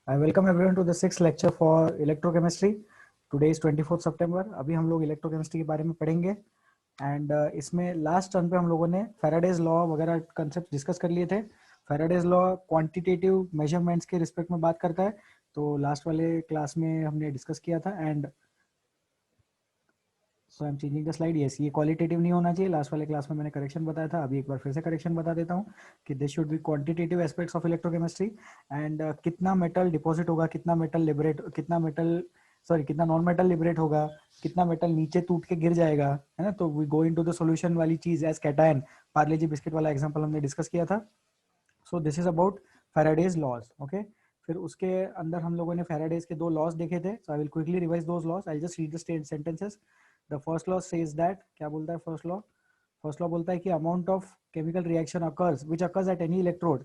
I welcome everyone to the sixth lecture for electrochemistry. Today is 24th September. अभी हम लोग electrochemistry के बारे में पढ़ेंगे एंड इसमें लास्ट टर्न पे हम लोगों ने फैराडेज लॉ वगैरह कंसेप्ट डिस्कस कर लिए थे. फैराडेज लॉ क्वांटिटेटिव मेजरमेंट्स के रिस्पेक्ट में बात करता है, तो लास्ट वाले क्लास में हमने डिस्कस किया था. And so I am changing the slide. Yes, ये क्वालिटेटिव नहीं होना चाहिए. लास्ट वाले क्लास में मैंने करेक्शन बताया था, अभी एक बार फिर से करेक्शन बता देता हूँ कि this should be quantitative aspects of electrochemistry. And कितना मेटल डिपॉजिट होगा, कितना मेटल लिबरेट, कितना नॉन मेटल लिबरेट होगा, कितना मेटल नीचे टूट के गिर जाएगा, है ना. तो we go into the solution वाली चीज as cation. Parle G biscuit वाला एग्जांपल हमने डिस्कस किया था. So this is about Faraday's laws. Okay, फिर उसके अंदर हम लोगों ने फैराडेज के दो लॉज देखे थे. So I will quickly revise those laws. I just read the sentences. The first law says that, क्या बोलता है फर्स्ट लॉ? फर्स्ट लॉ बोलता है कि amount of chemical reaction occurs which occurs at any electrode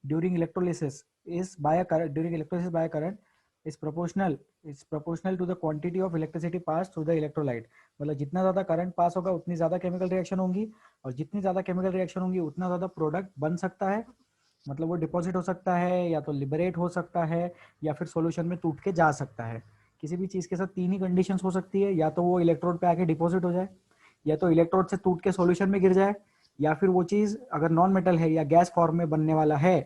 during electrolysis is by current during electrolysis by current is proportional to the quantity of electricity pass through the electrolyte. मतलब जितना ज्यादा current pass होगा उतनी ज्यादा chemical reaction होंगी, और जितनी ज्यादा केमिकल रिएक्शन होंगी उतना ज्यादा प्रोडक्ट बन सकता है. मतलब वो डिपॉजिट हो सकता है, या तो लिबरेट हो सकता है, या फिर सॉल्यूशन में टूट के जा सकता है. किसी भी चीज के साथ तीन ही कंडीशंस हो सकती है. या तो वो इलेक्ट्रोड पे आके डिपॉजिट हो जाए, या तो इलेक्ट्रोड से टूट के सॉल्यूशन में गिर जाए, या फिर वो चीज अगर नॉन मेटल है या गैस फॉर्म में बनने वाला है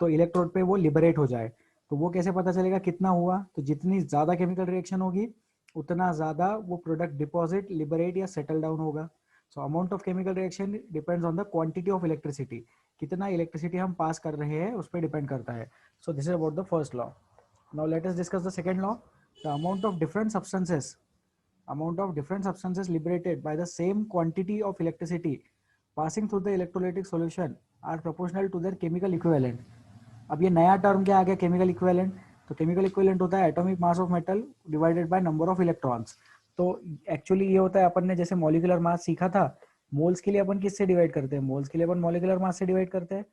तो इलेक्ट्रोड पे वो लिबरेट हो जाए. तो वो कैसे पता चलेगा कितना हुआ? तो जितनी ज्यादा केमिकल रिएक्शन होगी उतना ज्यादा वो प्रोडक्ट डिपॉजिट, लिबरेट या सेटल डाउन होगा. So amount of chemical reaction depends on the quantity of electricity. कितना इलेक्ट्रिसिटी हम पास कर रहे हैं उस पर डिपेंड करता है. So this is about the first law. Now let us discuss the second law. The amount of different substances liberated by the same quantity of electricity passing through the electrolytic solution are proportional to their chemical equivalent. अब ये नया term क्या आ गया, chemical equivalent. तो chemical equivalent होता है atomic mass of metal divided by number of electrons. तो actually ये होता है, अपन ने जैसे मॉलिक्यूलर मास सीखा था, मोल्स के लिए अपन किससे डिवाइड करते हैं? मोल्स के लिए अपन मॉलिक्यूलर मास से डिवाइड करते हैं.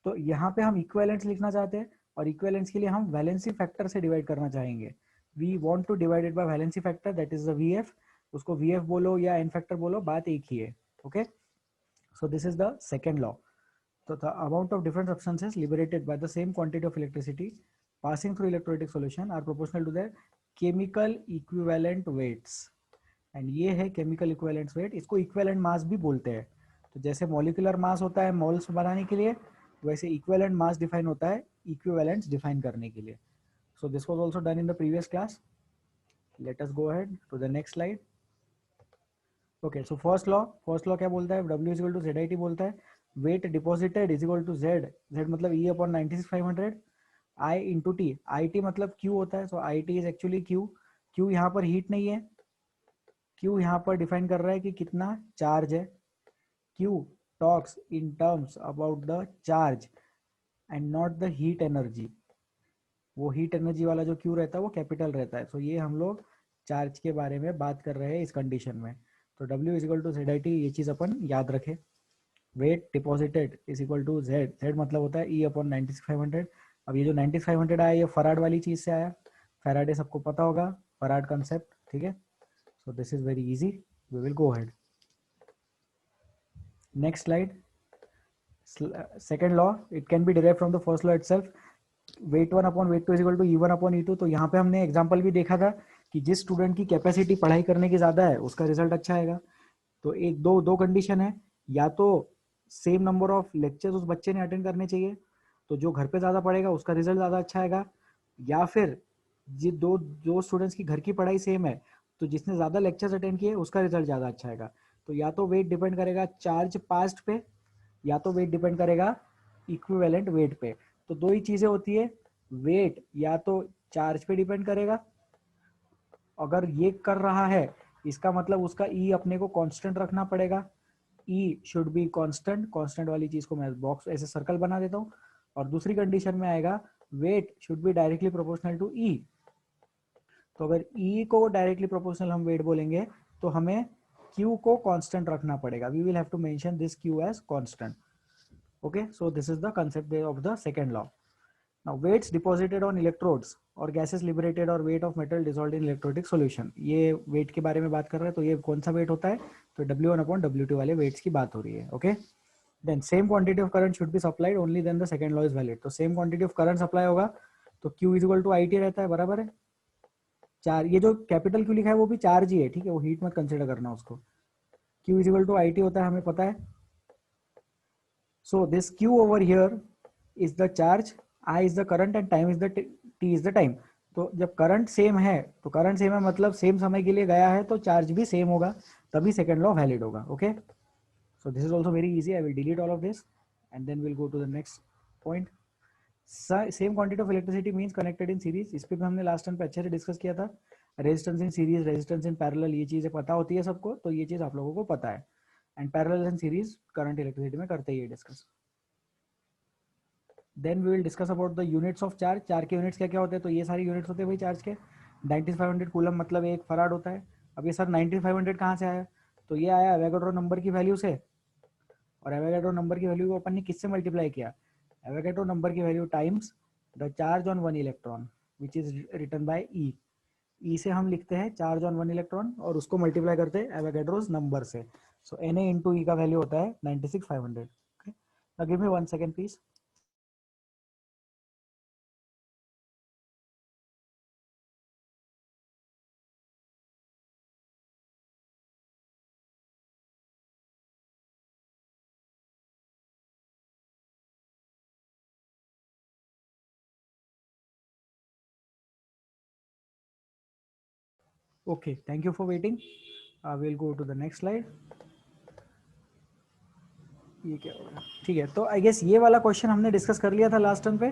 तो यहाँ पे हम इक्विवेलेंट्स लिखना चाहते हैं, और इक्विवेलेंट्स के लिए हम वैलेंसी फैक्टर से डिवाइड करना चाहेंगे. We want to divide it by valency factor, that is the VF. उसको वीएफ बोलो या एन फैक्टर बोलो, बात एक ही है. Okay, so this is the second law. So the amount of different substances liberated by the same quantity of electricity passing through electrolytic solution are proportional to their chemical equivalent weights. And ये है chemical equivalent weight. इसको equivalent mass भी बोलते हैं. तो जैसे molecular mass होता है moles बनाने के लिए, वैसे equivalent mass define होता है equivalents define करने के लिए. So this was also done in the previous class. Let us go ahead to the next slide. Okay, so first law क्या बोलता है? W is equal to ZIT बोलता है. Weight deposited is equal to Z मतलब E upon 96,500 I into T. IT मतलब Q होता है. So IT is actually Q यहाँ पर हीट नहीं है. Q यहाँ पर डिफाइन कर रहा है कि कितना चार्ज है. Q talks in terms about the charge and not the heat energy. वो हीट एनर्जी वाला जो Q रहता है वो कैपिटल रहता है. So ये हम लोग चार्ज के बारे में बात कर रहे हैं इस कंडीशन में. तो W is equal to ZIT, ये चीज अपन याद रखें. Weight deposited is equal to Z मतलब होता है E अपॉन 96,500. अब ये जो 96,500 आया ये फराड वाली चीज से आया. फैराडे सबको पता होगा, फराड कंसेप्ट, ठीक है. So this is very easy. We will go ahead. Next slide. Second law, it can be derived from the first law itself. Weight 1 upon weight 2 is equal to E1 upon E2. तो यहाँ पे हमने example भी देखा था कि जिस student की कैपेसिटी पढ़ाई करने की ज्यादा है उसका रिजल्ट अच्छा आएगा. तो एक दो कंडीशन है. या तो सेम नंबर ऑफ लेक्चर्स उस बच्चे ने अटेंड करने चाहिए, तो जो घर पे ज्यादा पढ़ेगा उसका रिजल्ट ज्यादा अच्छा आएगा. या फिर जी दो स्टूडेंट्स की घर की पढ़ाई सेम है, तो जिसने ज्यादा लेक्चर्स अटेंड किए उसका रिजल्ट ज्यादा अच्छा आएगा. तो या तो वेट डिपेंड करेगा चार्ज पास्ट पे, या तो वेट डिपेंड करेगा इक्विवेलेंट वेट पे. तो दो ही चीजें होती है. वेट या तो चार्ज पे डिपेंड करेगा, अगर ये कर रहा है इसका मतलब उसका E अपने को कांस्टेंट रखना पड़ेगा. E should be constant. Constant वाली चीज को मैं बॉक्स ऐसे सर्कल बना देता हूँ. और दूसरी कंडीशन में आएगा weight should be directly proportional to E. तो अगर E को डायरेक्टली प्रोपोर्शनल हम वेट बोलेंगे तो हमें Q को कांस्टेंट रखना पड़ेगा. We will have to mention this Q as constant. Okay, so this is the concept of the second law. Now weights deposited on electrodes or gases liberated or weight of metal dissolved in electrolytic solution. ये weight के बारे में बात कर रहे हैं. तो ये कौन सा weight होता है? तो W1 upon W2 वाले weights की बात हो रही है. Okay? Then same quantity of current should be supplied, only then the second law is valid. तो same quantity of current supply होगा तो Q is equal to I T रहता है, बराबर है। चार, ये जो कैपिटल Q लिखा है वो भी चार्ज ही है, ठीक है, वो हीट मत कंसिडर करना उसको। Q is equal to I T होता है, हमें पता है। So this Q over here is the charge, I is the current and time is the T is the time. तो जब करंट सेम है, तो करंट सेम है मतलब सेम समय के लिए गया है, तो चार्ज भी सेम होगा, तभी सेकंड लॉ वैलिड होगा। Okay, so this is also very easy. I will delete all of this and then we'll go to the next point. Same quantity of electricity means connected in series. इस पे भी हमने last time पे अच्छे से discuss किया था। Resistance in series, resistance in parallel, ये चीजें पता होती है सबको, तो ये चीज आप लोगों को पता है। And parallel and series current electricity में करते ही discuss. Then we will discuss about the units of charge. Charge के यूनिट्स क्या क्या होते हैं, तो ये सारी यूनिट्स होते हैं भाई चार्ज के। 9500 कूलम मतलब एक फराड होता है। अब ये सर 9500 कहाँ से आया, तो ये आया एवोगाड्रो नंबर की वैल्यू से, और एवोगाड्रो नंबर की वैल्यू को अपन ने किससे मल्टीप्लाई किया, एवोगाड्रो नंबर की value times the charge on one electron which is written by E. E से हम लिखते हैं चार्ज ऑन वन इलेक्ट्रॉन और उसको मल्टीप्लाई करते हैं एवोगाड्रोस नंबर से। सो एन ए इंटू ई का वैल्यू होता है 96500। Give me 1 second please. Okay, thank you for waiting. Will go to the next slide. ये क्या हो गया, ठीक है। तो आई गेस ये वाला क्वेश्चन हमने डिस्कस कर लिया था लास्ट टाइम पे।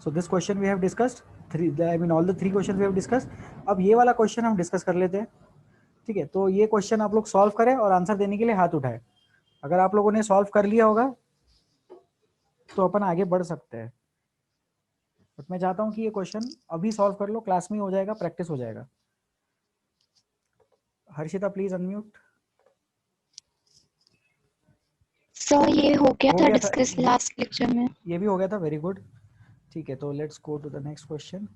So this question we have discussed, three, I mean all the three question we have discussed. अब ये वाला क्वेश्चन हम डिस्कस कर लेते हैं, ठीक है। तो ये क्वेश्चन आप लोग सॉल्व करें और आंसर देने के लिए हाथ उठाएं। अगर आप लोगों ने सॉल्व कर लिया होगा तो अपन आगे बढ़ सकते हैं, बट मैं चाहता हूँ कि ये क्वेश्चन अभी सॉल्व कर लो, क्लास में हो जाएगा, प्रैक्टिस हो जाएगा। Harshita please unmute. सर ये हो गया हो था गया था डिस्कस लास्ट लेक्चर में। ये भी हो गया था, वेरी गुड। ठीक है, तो let's go to the next question.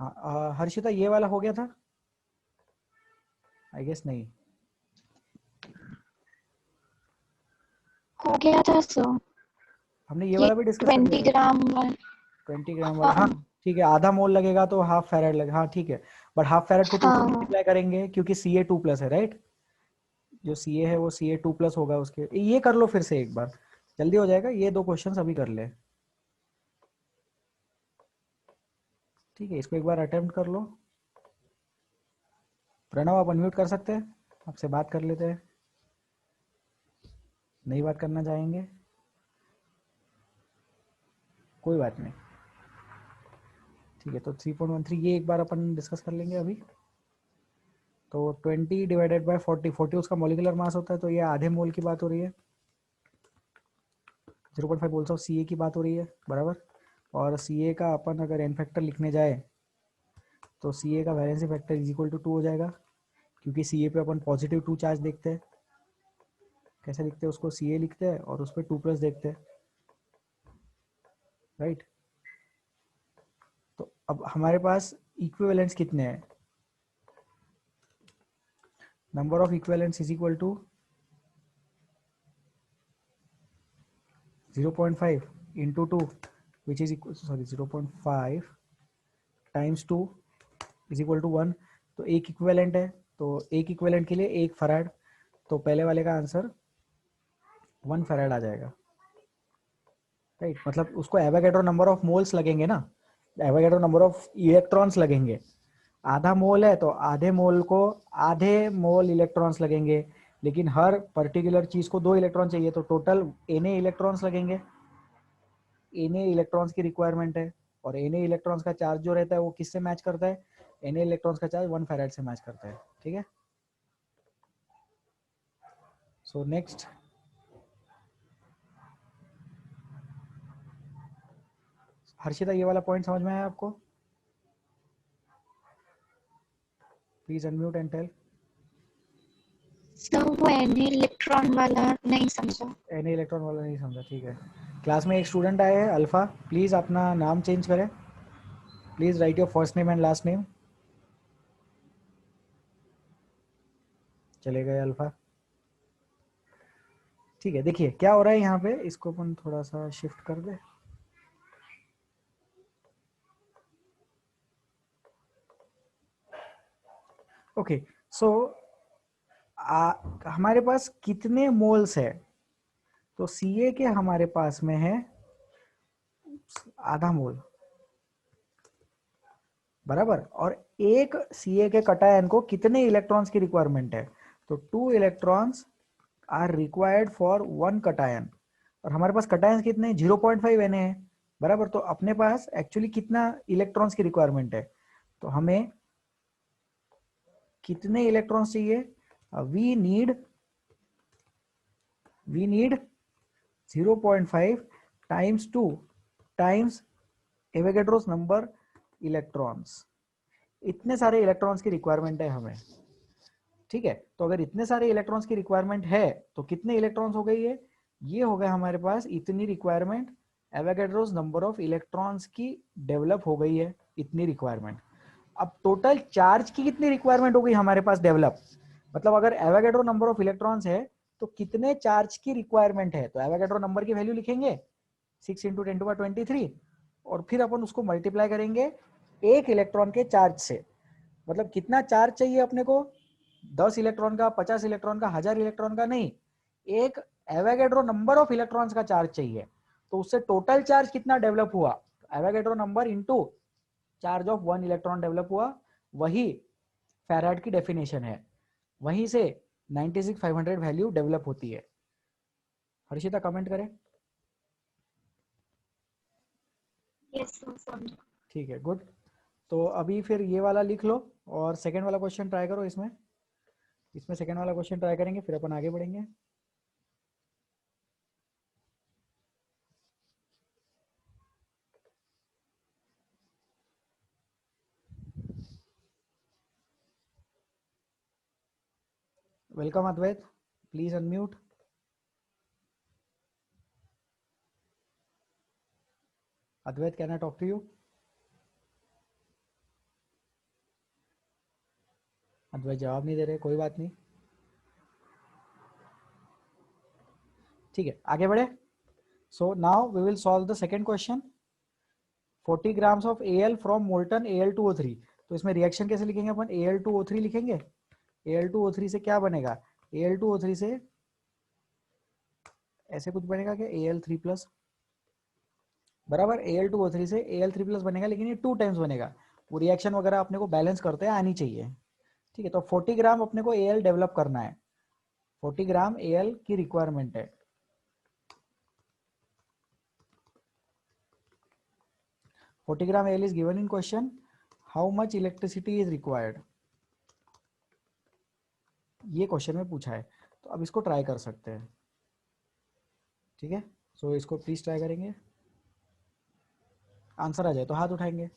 हाँ, हर्षिता ये वाला हो गया था, आई गेस नहीं। हो गया था सर, हमने ये ये वाला भी डिस्कस कर लिया 20 था। ग्राम वाला। 20 ग्राम वाला, हाँ हाँ ठीक है, आधा मोल लगेगा तो हाफ फेरेड लगे, हाँ ठीक है। बट हाफ फेरेड को टू से हाँ मल्टीप्लाई करेंगे क्योंकि सी ए टू प्लस है, राइट। जो सी ए है वो सी ए टू प्लस होगा उसके। ये कर लो फिर से एक बार, जल्दी हो जाएगा। ये दो क्वेश्चन अभी कर ले, ठीक है। इसको एक बार अटेम्प्ट कर लो। प्रणव आप अनम्यूट कर सकते हैं, आपसे बात कर लेते हैं। नहीं बात करना चाहेंगे, कोई बात नहीं, ठीक है। तो 3.13 ये एक बार अपन डिस्कस कर लेंगे अभी। तो 20 डिवाइडेड बाय 40, 40 उसका मॉलिकुलर मास होता है, तो ये आधे मोल की बात हो रही है। 0.5 मोल्स ऑफ सी ए की बात हो रही है, बराबर। और सी ए का अपन अगर एन फैक्टर लिखने जाए तो सी ए का valency factor is equal to 2 हो जाएगा, क्योंकि सी ए पे अपन पॉजिटिव 2 चार्ज देखते हैं। कैसे लिखते हैं उसको, सी ए लिखते हैं और उस पर 2 प्लस देखते हैं, राइट। तो अब हमारे पास इक्विवेलेंट्स कितने हैं, number of equivalents is equal to 0.5 into 2 which is equal, sorry 0.5 times 2 is equal to 1। तो एक इक्विवेलेंट है, तो एक इक्विवेलेंट के लिए एक फराड, तो पहले वाले का आंसर 1 फराड आ जाएगा, राइट। मतलब उसको एवोगाड्रो नंबर ऑफ मोल्स लगेंगे ना, एवोगाड्रो नंबर ऑफ इलेक्ट्रॉन्स लगेंगे। आधा मोल है तो आधे मोल को आधे मोल इलेक्ट्रॉन्स लगेंगे, लेकिन हर पर्टिकुलर चीज को 2 इलेक्ट्रॉन चाहिए, तो टोटल एन ए इलेक्ट्रॉन्स लगेंगे। एन ए इलेक्ट्रॉन्स की रिक्वायरमेंट है, और एन ए इलेक्ट्रॉन्स का चार्ज जो रहता है वो किससे मैच करता है, एन ए इलेक्ट्रॉन्स का चार्ज 1 फैराड से मैच करता है, ठीक है। सो नेक्स्ट, हर्षिता ये वाला पॉइंट समझ में आया आपको, please unmute and tell. Sir वो एन इलेक्ट्रॉन वाला नहीं समझा। एन ए इलेक्ट्रॉन वाला नहीं समझा, ठीक है। क्लास में एक स्टूडेंट आए हैं अल्फा, प्लीज अपना नाम चेंज करें, please right your first name and last name. चले गए अल्फा। ठीक है, देखिए क्या हो रहा है यहाँ पे, इसको अपन थोड़ा सा शिफ्ट कर दे। ओके, सो हमारे पास कितने मोल्स है? तो सी के हमारे पास में है आधा मोल, बराबर। और एक सी के कटायन को कितने इलेक्ट्रॉन्स की रिक्वायरमेंट है? तो 2 electrons are required for 1 cation. और हमारे पास कटायन कितने? 0.5 Na है, बराबर। तो अपने पास एक्चुअली कितना इलेक्ट्रॉन्स की रिक्वायरमेंट है? तो हमें कितने इलेक्ट्रॉन्स चाहिए? We need 0.5 times 2 times Avogadro's number electrons. इतने सारे इलेक्ट्रॉन्स की रिक्वायरमेंट है हमें, ठीक है। तो अगर इतने सारे इलेक्ट्रॉन्स की रिक्वायरमेंट है तो कितने इलेक्ट्रॉन्स हो गई है? ये हो गया हमारे पास इतनी requirement, Avogadro's number of electrons की डेवलप हो गई है, इतनी रिक्वायरमेंट। अब टोटल चार्ज की कितनी रिक्वायरमेंट हो गई हमारे पास डेवलप? मतलब अगर एवोगैड्रो नंबर ऑफ इलेक्ट्रॉन्स है तो कितने चार्ज की रिक्वायरमेंट है? तो एवोगैड्रो नंबर की वैल्यू लिखेंगे 6 इंटू 10⁻23 और फिर अपन उसको मल्टीप्लाई करेंगे एक इलेक्ट्रॉन के चार्ज से। मतलब कितना चार्ज चाहिए अपने को? 10 इलेक्ट्रॉन का, 50 इलेक्ट्रॉन का, 1000 इलेक्ट्रॉन का नहीं, एक एवोगैड्रो नंबर ऑफ इलेक्ट्रॉन्स का चार्ज चाहिए। तो उससे टोटल चार्ज कितना डेवलप हुआ? Avogadro number into charge of 1 electron develop हुआ, वही फैराड की डेफिनेशन है, वहीं से 96500 वैल्यू डेवलप होती है। हर्षिता कमेंट करें। यस समझा। ठीक है, गुड। तो अभी फिर ये वाला लिख लो और सेकेंड वाला क्वेश्चन ट्राई करो। इसमें इसमें सेकेंड वाला क्वेश्चन ट्राई करेंगे, फिर अपन आगे बढ़ेंगे। Welcome Advait, please unmute. Advait, can I talk to you? Advait जवाब नहीं दे रहे, कोई बात नहीं, ठीक है, आगे बढ़े। So now we will solve the second question. 40 grams of Al from molten Al2O3। तो इसमें रिएक्शन कैसे लिखेंगे अपन? Al2O3 लिखेंगे। Al2O3 से क्या बनेगा? Al2O3 से ऐसे कुछ बनेगा क्या? Al3 प्लस, बराबर। Al2O3 से Al3 प्लस बनेगा, लेकिन ये 2 टाइम्स बनेगा। वो रिएक्शन वगैरह अपने को बैलेंस करते हैं आनी चाहिए, ठीक है। तो 40 ग्राम अपने को Al डेवलप करना है, 40 ग्राम Al की रिक्वायरमेंट है। 40 ग्राम Al is given in question. How much electricity is required, ये क्वेश्चन में पूछा है। तो अब इसको ट्राई कर सकते हैं, ठीक है। सो इसको प्लीज ट्राई करेंगे, आंसर आ जाए तो हाथ उठाएंगे।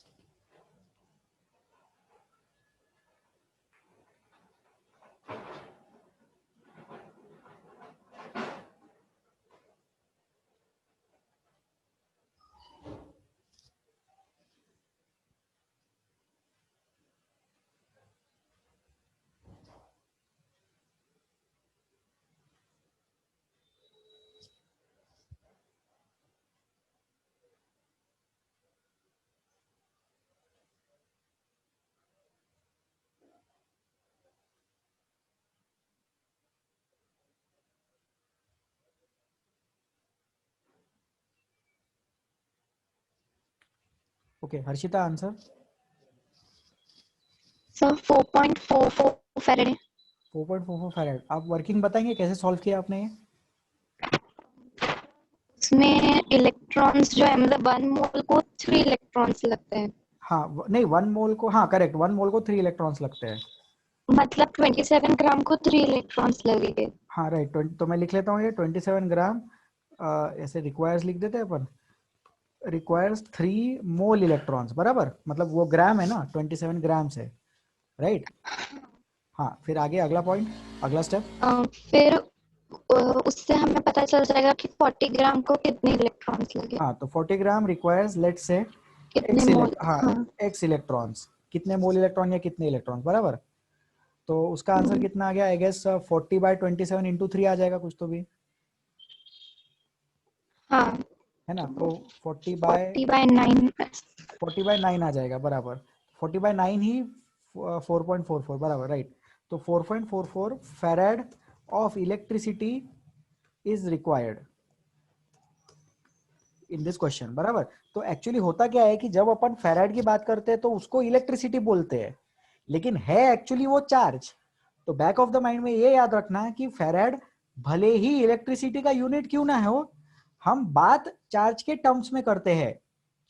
Okay, Harshita answer. Sir 4.44 Faraday. 4.44 farad. आप वर्किंग बताएंगे कैसे सॉल्व किया आपने ये? उसमें इलेक्ट्रॉन्स जो है, मतलब 1 मोल को 3 इलेक्ट्रॉन्स लगते हैं। हाँ, नहीं 1 मोल को, हाँ करेक्ट, 1 मोल को 3 इलेक्ट्रॉन्स लगते हैं। मतलब 27 ग्राम को 3 इलेक्ट्रॉन्स लगेंगे। हाँ राइट, तो मैं लिख लेता हूँ ये 27 ग्राम, ऐसे रिक्वायर्स लिख देते हैं अपन, रिक्वायर्स 3 मोल इलेक्ट्रॉन्स, बराबर। मतलब वो ग्राम है ना, 27 ग्राम से, राइट। हाँ, फिर आगे अगला पॉइंट, अगला स्टेप। फिर उससे हमें पता चल जाएगा कि 40 ग्राम को कितने इलेक्ट्रॉन्स लगे, हाँ, तो 40 ग्राम रिक्वायर्स लेट्स से कितने एक्स मोल। हाँ हाँ। एक्स इलेक्ट्रॉन्स, कितने मोल इलेक्ट्रॉन या कितने इलेक्ट्रॉन्स, बराबर। तो उसका आंसर कितना आ गया? आई गेस 40/27 इंटू 3 आ जाएगा कुछ तो भी, हाँ, है ना, तो तो 40 बाय 40/9। 40/9 आ जाएगा बराबर, 40/9 ही 4.44 बराबर, राइट। तो 4.44 farad of electricity is required in this question, बराबर। तो एक्चुअली होता क्या है कि जब अपन फैराड की बात करते हैं तो उसको इलेक्ट्रिसिटी बोलते हैं, लेकिन है एक्चुअली वो चार्ज। तो बैक ऑफ द माइंड में ये याद रखना है कि फैराड भले ही इलेक्ट्रिसिटी का यूनिट क्यों ना हो, हम बात चार्ज के टर्म्स में करते हैं।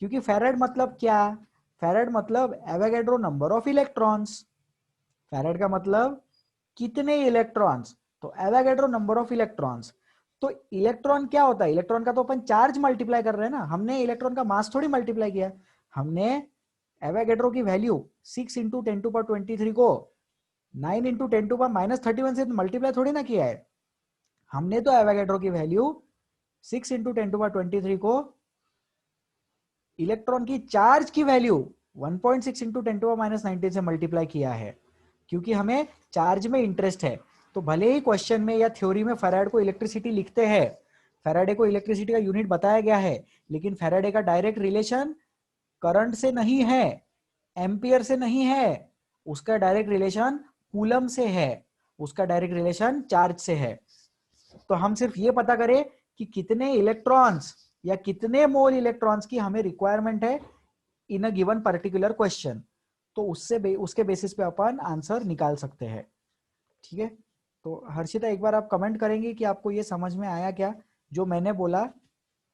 क्योंकि फैराड मतलब क्या, फैराड मतलब Avogadro number of electrons. Farad का मतलब कितने इलेक्ट्रॉन्स, तो एवोगैड्रो नंबर ऑफ इलेक्ट्रॉन्स। तो इलेक्ट्रॉन क्या होता है, इलेक्ट्रॉन का तो अपन चार्ज मल्टीप्लाई कर रहे हैं ना, हमने इलेक्ट्रॉन का मास थोड़ी मल्टीप्लाई किया। हमने एवोगैड्रो की वैल्यू 6 × 10⁻23 को 9 × 10⁻−31 से मल्टीप्लाई थोड़ी ना किया है। हमने तो एवोगैड्रो की वैल्यू 6 × 10⁻23 को इलेक्ट्रॉन की चार्ज की वैल्यू 1.6 × 10⁻−19 से मल्टीप्लाई किया है, क्योंकि हमें चार्ज में इंटरेस्ट है। तो भले ही क्वेश्चन में या थ्योरी में फैराडे को इलेक्ट्रिसिटी लिखते हैं, फैराडे को इलेक्ट्रिसिटी का यूनिट बताया गया है, लेकिन फैराडे का डायरेक्ट रिलेशन करंट से नहीं है, एम्पियर से नहीं है, उसका डायरेक्ट रिलेशन कूलम से है, उसका डायरेक्ट रिलेशन चार्ज से है। तो हम सिर्फ ये पता करें कि कितने इलेक्ट्रॉन्स या कितने मोल इलेक्ट्रॉन्स की हमें रिक्वायरमेंट है इन अ गिवन पर्टिकुलर क्वेश्चन, तो उसके बेसिस पे अपन आंसर निकाल सकते हैं। ठीक है, तो हर्षिता एक बार आप कमेंट करेंगे कि आपको ये समझ में आया क्या, जो मैंने बोला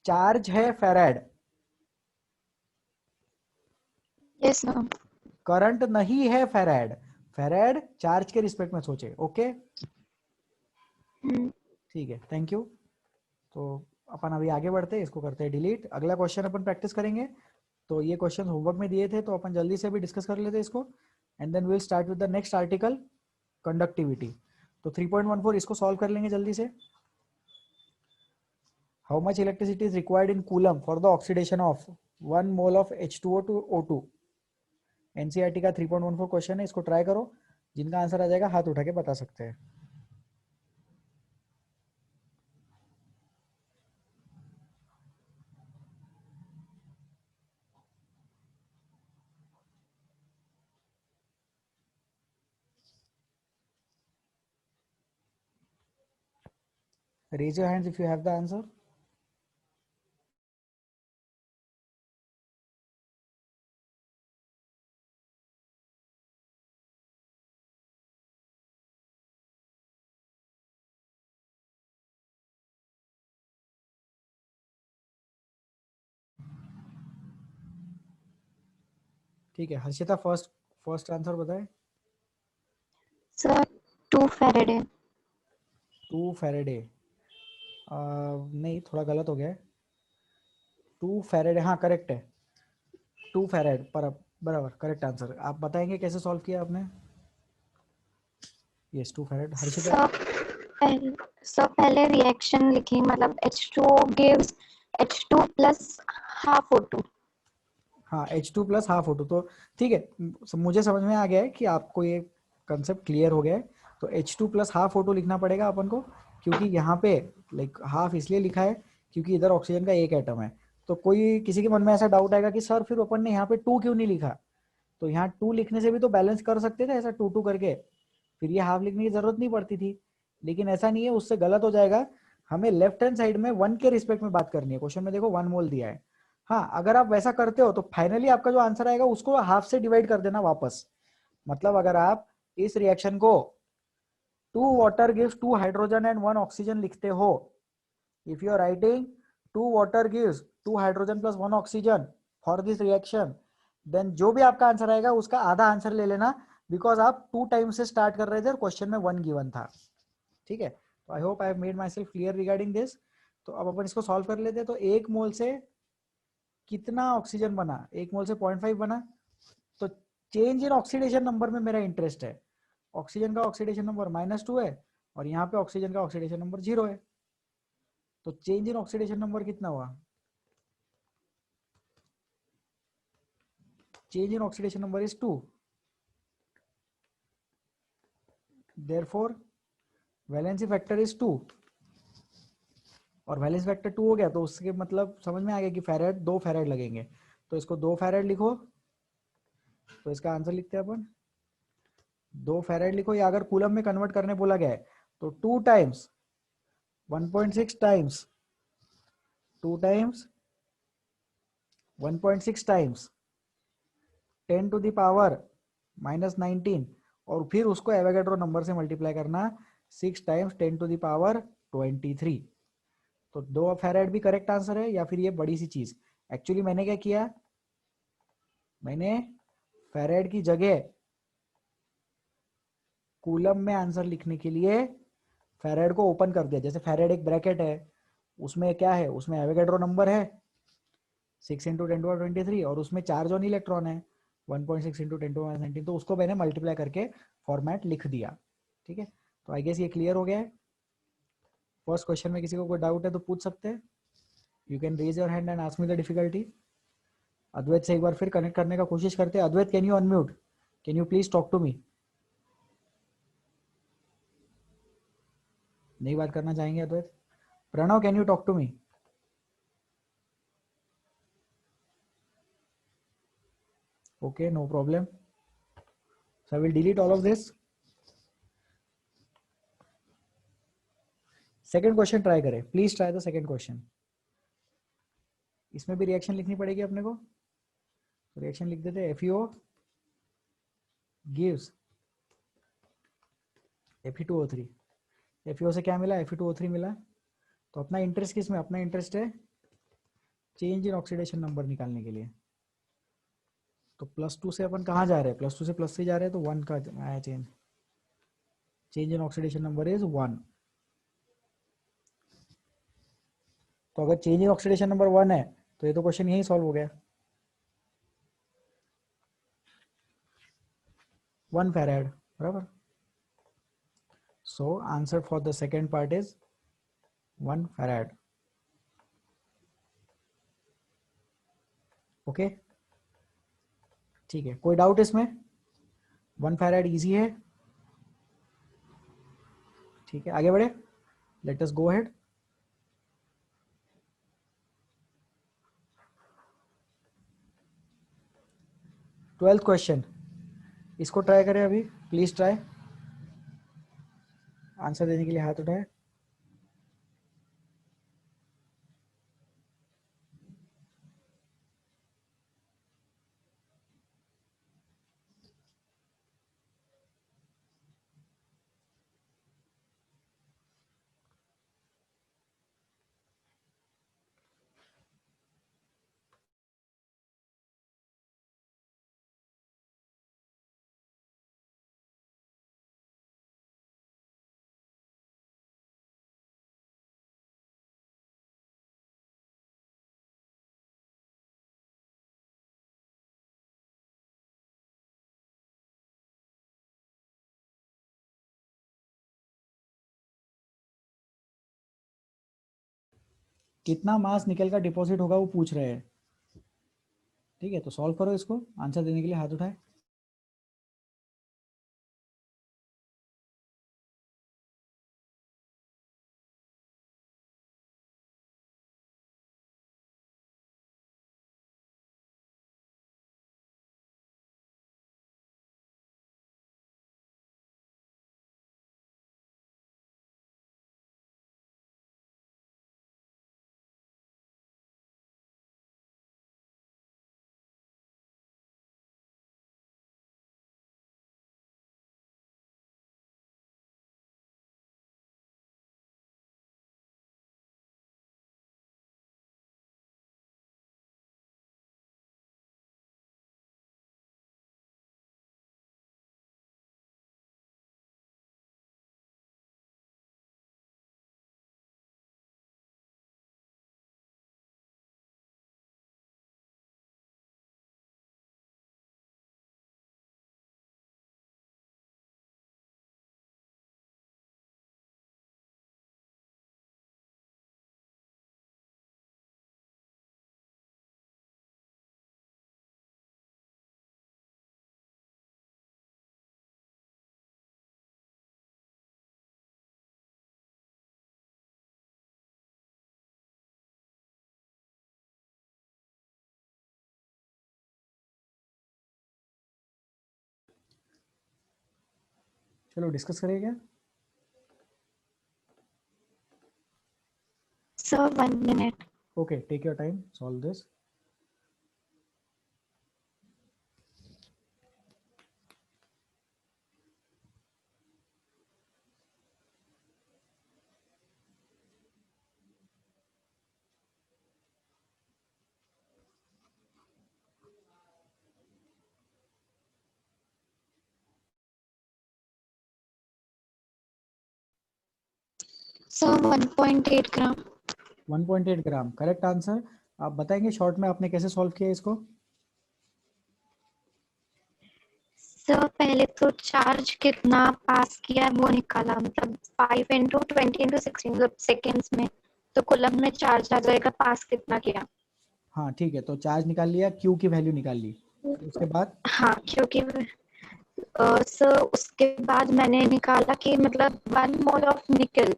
चार्ज है फैराड, यस मैम। करंट नहीं है फैराड, फैराड चार्ज के रिस्पेक्ट में सोचे। ओके, ठीक है, थैंक यू। तो अपन अभी आगे बढ़ते हैं, इसको करते हैं डिलीट। अगला क्वेश्चन अपन प्रैक्टिस करेंगे। तो ये क्वेश्चन होमवर्क में दिए थे, तो अपन जल्दी से भी डिस्कस कर लेते हैं इसको, and then will start with the next article, conductivity. तो 3.14 इसको सॉल्व कर लेंगे जल्दी से। How much electricity is required in coulomb for the oxidation of 1 mole of H2O to O2। NCERT का 3.14 क्वेश्चन है, इसको ट्राई करो। जिनका आंसर आ जाएगा हाथ उठा के बता सकते हैं। Raise your hands if you have the answer. ठीक है, हर्षिता फर्स्ट फर्स्ट आंसर बताए। Sir 2 Faraday. 2 फैराडे, नहीं थोड़ा गलत हो गया है। 2 फैराडे, हाँ करेक्ट है, 2 फैराड पर बराबर करेक्ट आंसर। आप बताएंगे कैसे सॉल्व किया आपने। Yes 2 farad. हर्षिता, सर पहले सर पहले रिएक्शन लिखी, मतलब H2O gives H2 plus half O2। हाँ H2 + ½ O2, तो ठीक है, मुझे समझ में आ गया है कि आपको ये कंसेप्ट क्लियर हो गया है। तो H2 + ½ O2 लिखना पड़ेगा अपन को, क्योंकि यहाँ पे लाइक हाफ इसलिए लिखा है क्योंकि इधर ऑक्सीजन का एक एटम है। तो कोई किसी के मन में ऐसा डाउट आएगा कि सर फिर अपन ने यहाँ पे 2 क्यों नहीं लिखा। तो यहाँ 2 लिखने से भी तो बैलेंस कर सकते थे ऐसा 2 2 करके, फिर ये हाफ लिखने की जरूरत नहीं पड़ती थी। लेकिन ऐसा नहीं है, उससे गलत हो जाएगा। हमें लेफ्ट हैंड साइड में 1 के रिस्पेक्ट में बात करनी है। क्वेश्चन में देखो 1 मोल दिया है। हाँ, अगर आप वैसा करते हो तो फाइनली आपका जो आंसर आएगा उसको हाफ से डिवाइड कर देना वापस। मतलब अगर आप इस रिएक्शन को 2 water gives 2 hydrogen and 1 oxygen लिखते हो, if you are writing 2 water gives 2 hydrogen plus 1 oxygen for this reaction, then जो भी आपका आंसर आएगा उसका आधा आंसर ले लेना, बिकॉज आप 2 टाइम से स्टार्ट कर रहे थे और क्वेश्चन में 1 गिवन था। ठीक है, तो I hope I have made my self clear regarding this. तो अब अपन इसको सॉल्व कर लेते हैं। तो 1 मोल से कितना ऑक्सीजन बना, 1 मोल से 0.5 बना। तो चेंज इन ऑक्सीडेशन नंबर में मेरा इंटरेस्ट है। ऑक्सीजन का ऑक्सीडेशन नंबर -2 है और यहाँ पे ऑक्सीजन का ऑक्सीडेशन नंबर 0 है। तो चेंज इन ऑक्सीडेशन नंबर कितना हुआ, change in oxidation number is 2, therefore valency factor is 2, और वैलेंस वेक्टर 2 हो गया, तो उसके मतलब समझ में आ गया कि फैराड 2 फैराड लगेंगे, तो इसको 2 फैराड लिखो। तो इसका आंसर लिखते हैं अपन 2 फैराड लिखो, या अगर कूलम में कन्वर्ट करने बोला गया है तो 2 times 1.6 times 2 times 1.6 times 10 to the power -19, और फिर उसको एवोगैड्रो नंबर से मल्टीप्लाई करना 6 टाइम्स 10 टू द पावर 23। तो 2 फैराड भी करेक्ट आंसर है, या फिर ये बड़ी सी चीज। एक्चुअली मैंने क्या किया, मैंने फैराड की जगह कूलम में आंसर लिखने के लिए फैराड को ओपन कर दिया। जैसे फैराड एक ब्रैकेट है, उसमें क्या है, उसमें एवोगैड्रो नंबर है 6 इंटू 10 to 23, और उसमें चार्ज ऑन इलेक्ट्रॉन है 1.6 इंटू 10 to 19, तो उसको मैंने मल्टीप्लाई करके फॉर्मेट लिख दिया। ठीक है, तो आई गेस ये क्लियर हो गया है। फर्स्ट क्वेश्चन में किसी को कोई डाउट है तो पूछ सकते हैं, you can raise your hand and ask me the difficulty. Advait से एक बार फिर कनेक्ट करने का कोशिश करते हैं। Advait, can you unmute, can you please talk to me. नहीं बात करना चाहेंगे Advait. Pranav, can you talk to me. Okay, no problem, so I will delete all of this. Second question try करें, please try the second question. इसमें भी reaction लिखनी पड़ेगी अपने को, रिएक्शन लिख देते। FeO gives Fe2O3। FeO से क्या मिला, Fe2O3 मिला। तो अपना इंटरेस्ट किस में, अपना इंटरेस्ट है चेंज इन ऑक्सीडेशन नंबर निकालने के लिए। तो +2 से अपन कहाँ जा रहे हैं, +2 से +3 जा रहे हैं, तो 1 का आया change. Change in oxidation number is 1। तो अगर चेंज इन ऑक्सीडेशन नंबर 1 है तो ये तो क्वेश्चन यही सॉल्व हो गया। 1 फैराड, बराबर। So answer for the second part is 1 farad. Okay, ठीक है, कोई डाउट इसमें। 1 फैराड इजी है। ठीक है, आगे बढ़े, let us go ahead. 12th question, इसको ट्राई करें अभी, प्लीज ट्राई। आंसर देने के लिए हाथ उठाए। कितना मास निकल का डिपॉजिट होगा वो पूछ रहे हैं। ठीक है, तो सॉल्व करो इसको, आंसर देने के लिए हाथ उठाए। चलो डिस्कस करें क्या? Sir 1 minute. Okay, take your time, solve this. Sir 1.8 gram. 1.8 gram correct answer. आप बताएंगे शॉर्ट में आपने कैसे सॉल्व किया इसको? सर पहले तो चार्ज कितना पास किया वो निकाला, मतलब 5 × 20 × 60 मतलब सेकेंड्स में, तो कूलम में चार्ज आ जाएगा, पास कितना किया. हाँ ठीक है, तो चार्ज निकाल लिया, क्यू की वैल्यू निकाल ली, उसके बाद हाँ क्योंकि सर उसके बाद मैंने निकाला कि मतलब 1 मोल ऑफ निकल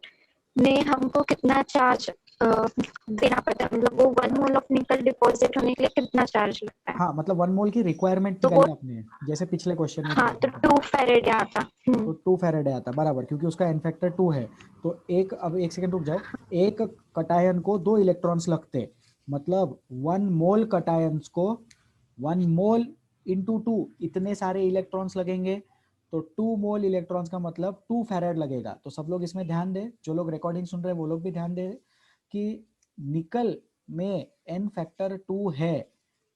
में हमको कितना चार्ज देना पड़ता है, मतलब वो 1 मोल ऑफ निकल डिपॉजिट होने के लिए कितना चार्ज लगता है. हाँ मतलब 1 मोल की रिक्वायरमेंट तो वो, निकाली आपने, जैसे पिछले क्वेश्चन में हाँ किया तो था. 2 फैरेड आता. तो 2 फैराडे आता बराबर, क्योंकि उसका एन फैक्टर 2 है. तो एक, अब एक सेकंड रुक जाओ. एक कटायन को 2 इलेक्ट्रॉन्स लगते, मतलब 1 मोल कटायंस को 1 मोल इंटू 2 इतने सारे इलेक्ट्रॉन्स लगेंगे. तो 2 मोल इलेक्ट्रॉन्स का मतलब 2 फैराड लगेगा. तो सब लोग इसमें ध्यान दें, जो लोग रिकॉर्डिंग सुन रहे हैं वो लोग भी ध्यान दें कि निकल में एन फैक्टर 2 है.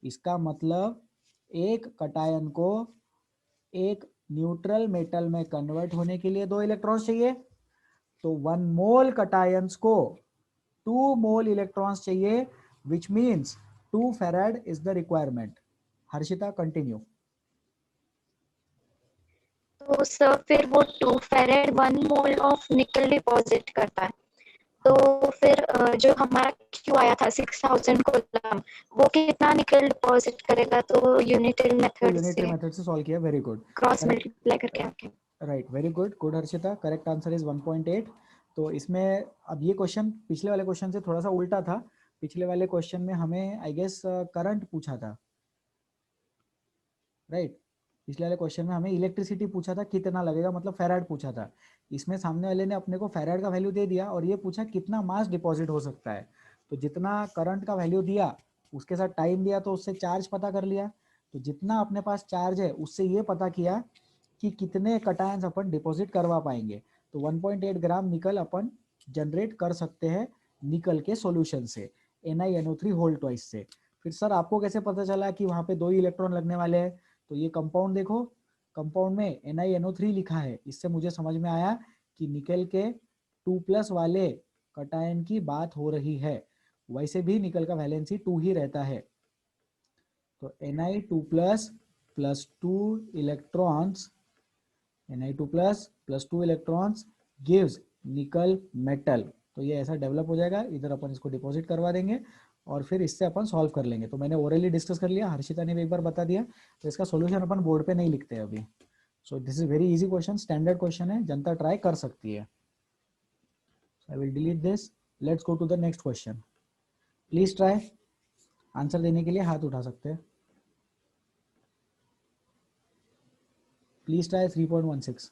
इसका मतलब एक कटायन को एक न्यूट्रल मेटल में कन्वर्ट होने के लिए 2 इलेक्ट्रॉन्स चाहिए. तो 1 मोल कटायंस को 2 मोल इलेक्ट्रॉन्स चाहिए, which means 2 farad is the requirement. Harshita continue. तो सर फिर वो 2 फैरेड 1 मोल ऑफ निकल डिपॉजिट करता है. तो हाँ, फिर जो हमारा क्यू आया था 6000 कूलम, वो कितना निकल डिपॉजिट करेगा, तो यूनिटरी तो मेथड यूनिटरी से मेथड से सॉल्व किया, very good. Cross correct, multiply करके आके. Right, very good, good Harshita. Correct answer is 1.8. तो इसमें अब ये क्वेश्चन पिछले वाले क्वेश्चन से थोड़ा सा उल्टा था. पिछले वाले क्वेश्चन में हमें आई गेस करंट पूछा था, राइट. पिछले वाले क्वेश्चन में हमें इलेक्ट्रिसिटी पूछा था, कितना लगेगा, मतलब फैराड पूछा था. इसमें सामने वाले ने अपने को फैराड का वैल्यू दे दिया और ये पूछा कितना मास डिपॉजिट हो सकता है. तो जितना करंट का वैल्यू दिया उसके साथ टाइम दिया, तो उससे चार्ज पता कर लिया. तो जितना अपने पास चार्ज है उससे ये पता किया कि कितने कटायंस अपन डिपॉजिट करवा पाएंगे. तो 1.8 ग्राम निकल अपन जनरेट कर सकते हैं निकल के सॉल्यूशन से, NiNO3 होल ट्वाइस से. फिर सर आपको कैसे पता चला कि वहाँ पे 2 ही इलेक्ट्रॉन लगने वाले हैं? तो ये कंपाउंड देखो, कंपाउंड में NiNO3 लिखा है, इससे मुझे समझ में आया कि निकल के 2+ वाले कटायन की बात हो रही है. वैसे भी निकल का वैलेंसी 2 ही रहता है. तो Ni2 plus 2 electrons, Ni2 plus 2 electrons gives nickel metal. तो ये ऐसा डेवलप हो जाएगा, इधर अपन इसको डिपॉजिट करवा देंगे और फिर इससे अपन सॉल्व कर लेंगे. तो मैंने ओरली डिस्कस कर लिया, हर्षिता ने भी एक बार बता दिया. तो इसका सॉल्यूशन अपन बोर्ड पे नहीं लिखते अभी. So this is very easy question, standard question है, जनता ट्राई कर सकती है. I will delete this. Let's go to the next question. Please try. Answer देने के लिए हाथ उठा सकते हैं. Please try 3.16.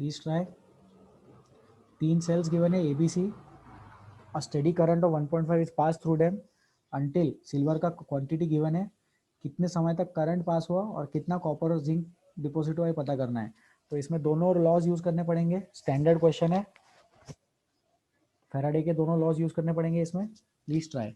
Please try. 3 cells given है ABC. A steady current of 1.5 is passed through them until silver का क्वांटिटी गिवन है, कितने समय तक करंट पास हुआ और कितना कॉपर और जिंक डिपॉजिट हुआ है पता करना है. तो इसमें दोनों लॉज यूज करने पड़ेंगे. स्टैंडर्ड क्वेश्चन है, फैराडे के दोनों लॉज यूज करने पड़ेंगे इसमें. Please try.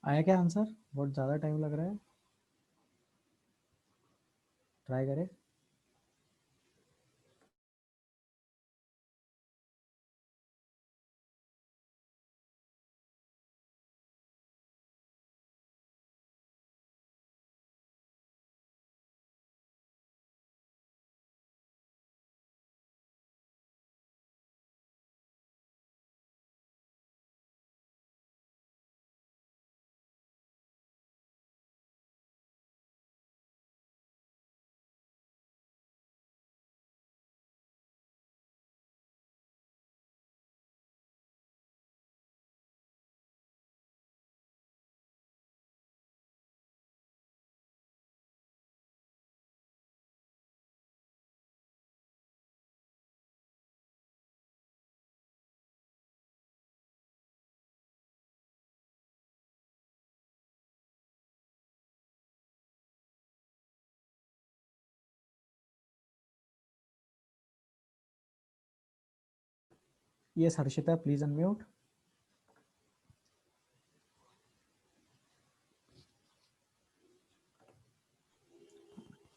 आया क्या आंसर? बहुत ज़्यादा टाइम लग रहा है. ट्राई करें. Yes Harshita, please unmute.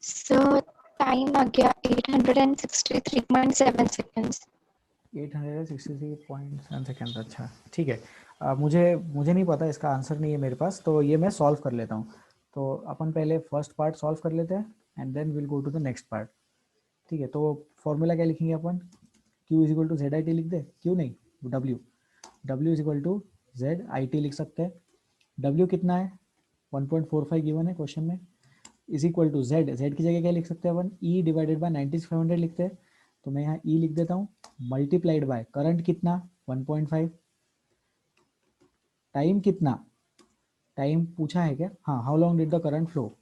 Sir time आ गया 863.7 seconds. 863.7 सेकेंड. अच्छा ठीक है. मुझे नहीं पता, इसका आंसर नहीं है मेरे पास, तो ये मैं सॉल्व कर लेता हूँ. तो अपन पहले फर्स्ट पार्ट सॉल्व कर लेते हैं and then will go to the next part. ठीक है. तो फॉर्मूला क्या लिखेंगे अपन? Q is equal to Z I T लिख दे. क्यू नहीं, W is equal to Z I T लिख सकते हैं. W कितना है? 1.45 गिवन है क्वेश्चन में. इज इक्वल टू जेड की जगह क्या लिख सकते हैं अपन? E डिवाइडेड बाय 9500 लिखते हैं. तो मैं यहाँ E लिख देता हूँ, मल्टीप्लाइड बाय करंट कितना? 1.5. टाइम कितना? टाइम पूछा है क्या? हाँ, how long did the current flow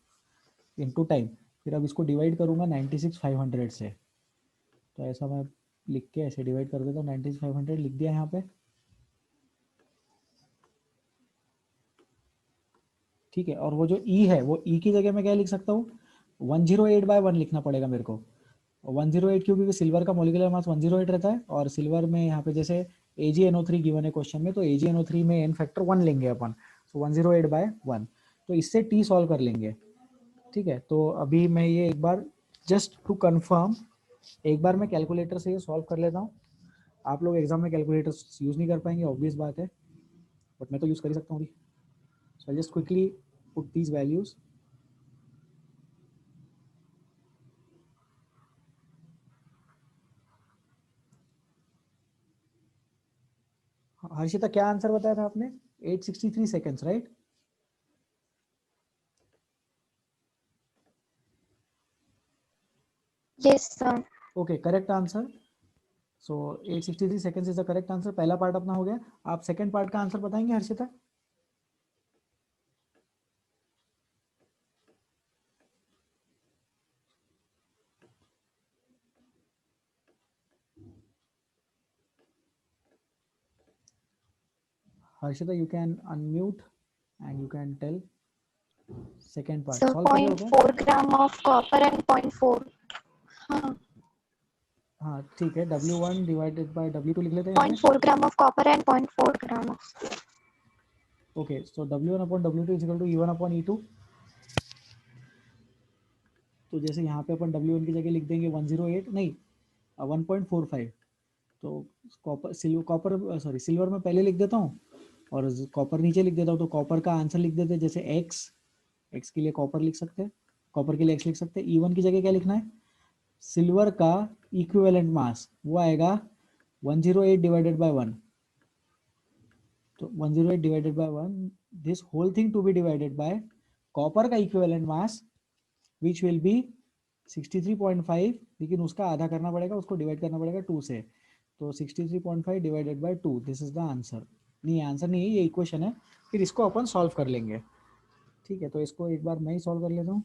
into time. फिर अब इसको डिवाइड करूंगा 96,500 से. तो ऐसा मैं लिख के ऐसे डिवाइड कर देता हूँ. 96,500 लिख दिया यहाँ पे. ठीक है. और वो जो E है, वो E की जगह मैं क्या लिख सकता हूँ? 108/1 लिखना पड़ेगा मेरे को. 108 क्योंकि सिल्वर का मोलिकुलर मास 108 रहता है, और सिल्वर में यहाँ पे जैसे AgNO3 गिवन है क्वेश्चन में, तो AgNO3 में n फैक्टर 1 लेंगे अपन. तो 108/1. तो इससे T सॉल्व कर लेंगे. ठीक है. तो अभी मैं ये एक बार जस्ट टू कंफर्म एक बार मैं कैलकुलेटर से ये सॉल्व कर लेता हूँ. आप लोग एग्जाम में कैलकुलेटर यूज़ नहीं कर पाएंगे, ऑब्वियस बात है, बट मैं तो यूज़ कर ही सकता हूँ अभी. So I just quickly put these values. Harshita, क्या आंसर बताया था आपने? 863 seconds, right? Yes, sir. Okay, correct answer. So 863 seconds is the correct answer. पहला पार्ट अपना हो गया। आप सेकंड पार्ट का आंसर बताएंगे Harshita? Harshita, you can unmute and you can tell second part. So Solve कर लो क्या? 0.4 gram of copper and 0.4. हाँ, हाँ ठीक है, W1 divided by W2 लिख लेते हैं यहाँ पे। 0.4 gram of copper and 0.4 gram of. Okay, so W1 upon W2 is equal to E1 upon E2। तो जैसे यहाँ पे अपन W1 की जगह लिख देंगे 108 नहीं 1.45। तो सिल्वर में पहले लिख देता हूँ और कॉपर नीचे लिख देता हूँ। तो कॉपर का आंसर लिख देते हैं, जैसे एक्स के लिए कॉपर लिख सकते हैं, कॉपर के लिए एक्स लिख सकते हैं। E1 की जगह क्या लिखना है? सिल्वर का इक्विवेलेंट मास वो आएगा 108 डिवाइडेड बाय 1। तो 108 divided by 1, this whole thing to be divided by copper का equivalent mass which will be 63.5, लेकिन उसका आधा करना पड़ेगा, उसको डिवाइड करना पड़ेगा 2 से। तो 63.5 divided by 2, this is the answer. नहीं, आंसर नहीं है, ये इक्वेशन है। फिर इसको अपन सॉल्व कर लेंगे। ठीक है, तो इसको एक बार मैं ही सॉल्व कर लेता हूँ।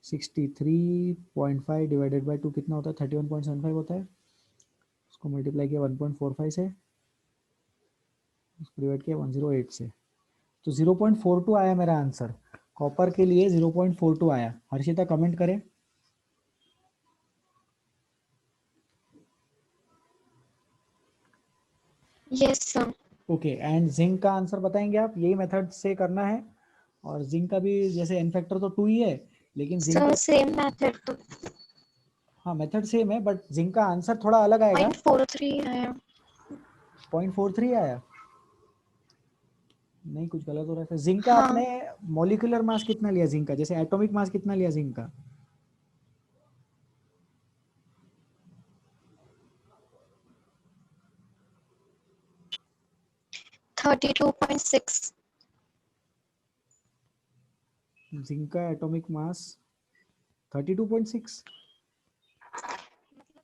63.5 डिवाइडेड बाय 2 कितना होता है? 31.75 होता है। उसको मल्टीप्लाई किया 1.45 से, उसको डिवाइड किया 108 से, तो 0.42 आया मेरा आंसर। कॉपर के लिए 0.42 आया। हर्षिता कमेंट करें। Yes sir. Okay, and zinc का आंसर बताएंगे आप? यही मेथड से करना है। और जिंक का भी जैसे एन फैक्टर तो 2 ही है, लेकिन जिंक So का, same method तो हाँ मेथड सेम है, बट जिंक का आंसर थोड़ा अलग आएगा। 0.43 आया। 0.43 आया? नहीं, कुछ गलत हो रहा है फिर। जिंक का हाँ, आपने मॉलिक्यूलर मास कितना लिया जिंक का? जैसे एटॉमिक मास कितना लिया जिंक का? 32.6. जिंक का एटॉमिक मास 32.6।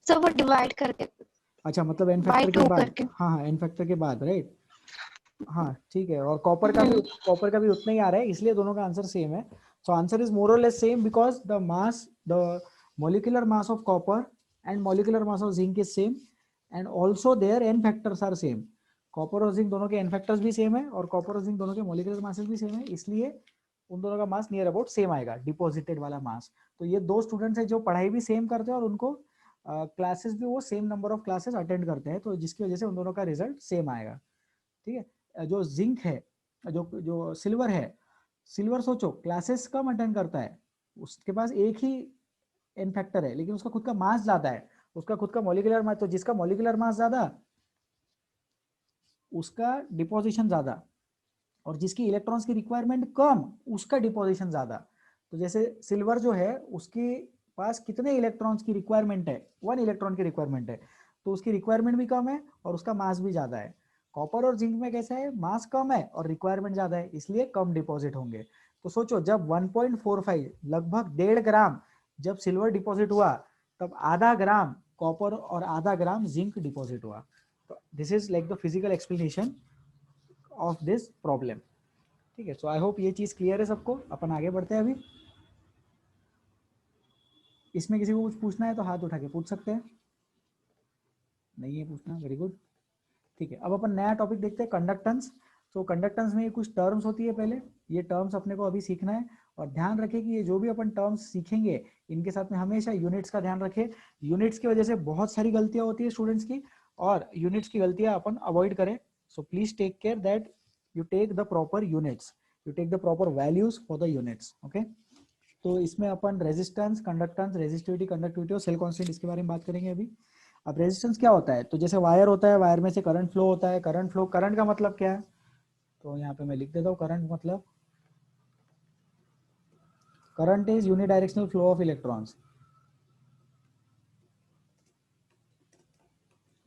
So वो डिवाइड करके अच्छा, मतलब एन by फैक्टर के 2 बाद। करके. हाँ हाँ, एन फैक्टर के बाद, राइट। हाँ ठीक है, और कॉपर का भी उतना ही आ रहा है, इसलिए दोनों का आंसर सेम है। सो आंसर इज मोर और less same because the molecular mass of copper and molecular mass of zinc is same and also their n factors are same। Copper और जिंक दोनों के n फैक्टर्स भी same है और copper और zinc दोनों के मोलिकुलर मासेस भी सेम है, इसलिए उन दोनों का मास नियर अबाउट सेम आएगा, डिपॉजिटेड वाला मास। तो ये दो स्टूडेंट्स है जो पढ़ाई भी सेम करते हैं और उनको क्लासेस भी वो same number of classes attend करते हैं, तो जिसकी वजह से उन दोनों का रिजल्ट सेम आएगा। ठीक है, जो जिंक है, जो जो सिल्वर है, सिल्वर सोचो क्लासेस कम अटेंड करता है, उसके पास एक ही एन फैक्टर है, लेकिन उसका खुद का मास ज्यादा है, उसका खुद का मॉलिक्यूलर मास, तो जिसका मॉलिक्यूलर मास ज्यादा उसका डिपोजिशन ज्यादा, और जिसकी इलेक्ट्रॉन्स की रिक्वायरमेंट कम उसका डिपोजिशन ज्यादा। तो जैसे सिल्वर जो है उसके पास कितने इलेक्ट्रॉन्स की रिक्वायरमेंट है? 1 इलेक्ट्रॉन की रिक्वायरमेंट है, तो उसकी रिक्वायरमेंट भी कम है और उसका मास भी ज्यादा है। कॉपर और जिंक में कैसा है? मास कम है और रिक्वायरमेंट ज्यादा है, इसलिए कम डिपॉजिट होंगे। तो सोचो जब 1.45 लगभग 1.5 ग्राम जब सिल्वर डिपॉजिट हुआ, तब आधा ग्राम कॉपर और आधा ग्राम जिंक डिपॉजिट हुआ। तो this is like the physical explanation of this problem. ठीक है, सो आई होप ये चीज क्लियर है सबको। अपन आगे बढ़ते हैं। अभी इसमें किसी को कुछ पूछना है तो हाथ उठा के पूछ सकते हैं। नहीं है पूछना? Very good. ठीक है, अब अपन नया टॉपिक देखते हैं, कंडक्टेंस। तो कंडक्टेंस में कुछ टर्म्स होती है, पहले ये टर्म्स अपने को अभी सीखना है। और ध्यान रखें कि ये जो भी अपन टर्म्स सीखेंगे इनके साथ में हमेशा यूनिट्स का ध्यान रखें। यूनिट्स की वजह से बहुत सारी गलतियां होती है स्टूडेंट्स की, और यूनिट्स की गलतियां अपन अवॉइड करें। So please take care that you take the proper units, you take the proper values for the units. Okay, तो इसमें अपन रेजिस्टेंस, कंडक्टेंस, रेजिस्टिविटी, कंडक्टिविटी और सेल कांस्टेंट इसके बारे में बात करेंगे अभी। अब रेजिस्टेंस क्या होता है? तो जैसे वायर होता है, वायर में से करंट फ्लो होता है। करंट फ्लो, करंट का मतलब क्या है? तो यहाँ पे मैं लिख देता हूँ, करंट मतलब current is unidirectional flow of electrons.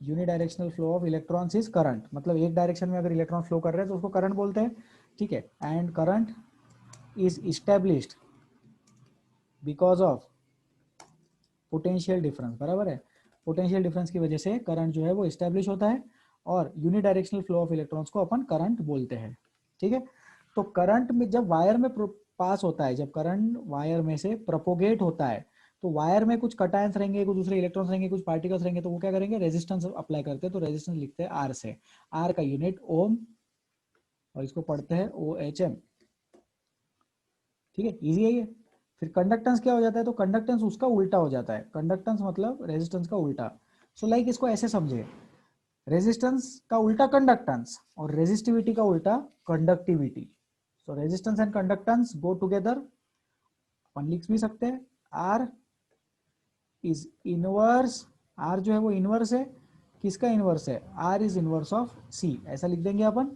Unidirectional flow of electrons is current, मतलब एक डायरेक्शन में अगर इलेक्ट्रॉन फ्लो कर रहे हैं तो उसको करंट बोलते हैं। ठीक है, and current is established because of potential difference, बराबर है। पोटेंशियल डिफरेंस की वजह से करंट जो है वो इस्टेब्लिश होता है और यूनिडायरेक्शनल फ्लो ऑफ इलेक्ट्रॉन्स को अपन करंट बोलते हैं। ठीक है, तो करंट में जब वायर में पास होता है, जब करंट वायर में से प्रोपोगेट होता है, तो वायर में कुछ कटायंस रहेंगे, कुछ दूसरे इलेक्ट्रॉन्स रहेंगे, कुछ पार्टिकल्स रहेंगे, तो वो क्या करेंगे, रेजिस्टेंस अप्लाई करते हैं। तो रेजिस्टेंस लिखते हैं आर से, आर का यूनिट ओम, और इसको पढ़ते हैं ओ एच एम। ठीक है, इजी है ये। फिर कंडक्टेंस क्या हो जाता है, तो कंडक्टेंस उसका उल्टा हो जाता है, कंडक्टेंस मतलब रेजिस्टेंस का उल्टा। सो लाइक इसको ऐसे समझे, रेजिस्टेंस का उल्टा कंडक्टेंस और रेजिस्टिविटी का उल्टा conductivity. So resistance and conductance go together, अपन लिख भी सकते हैं आर इज इनवर्स, आर जो है वो इनवर्स है, किसका इनवर्स है, आर इज इनवर्स ऑफ सी, ऐसा लिख देंगे अपन।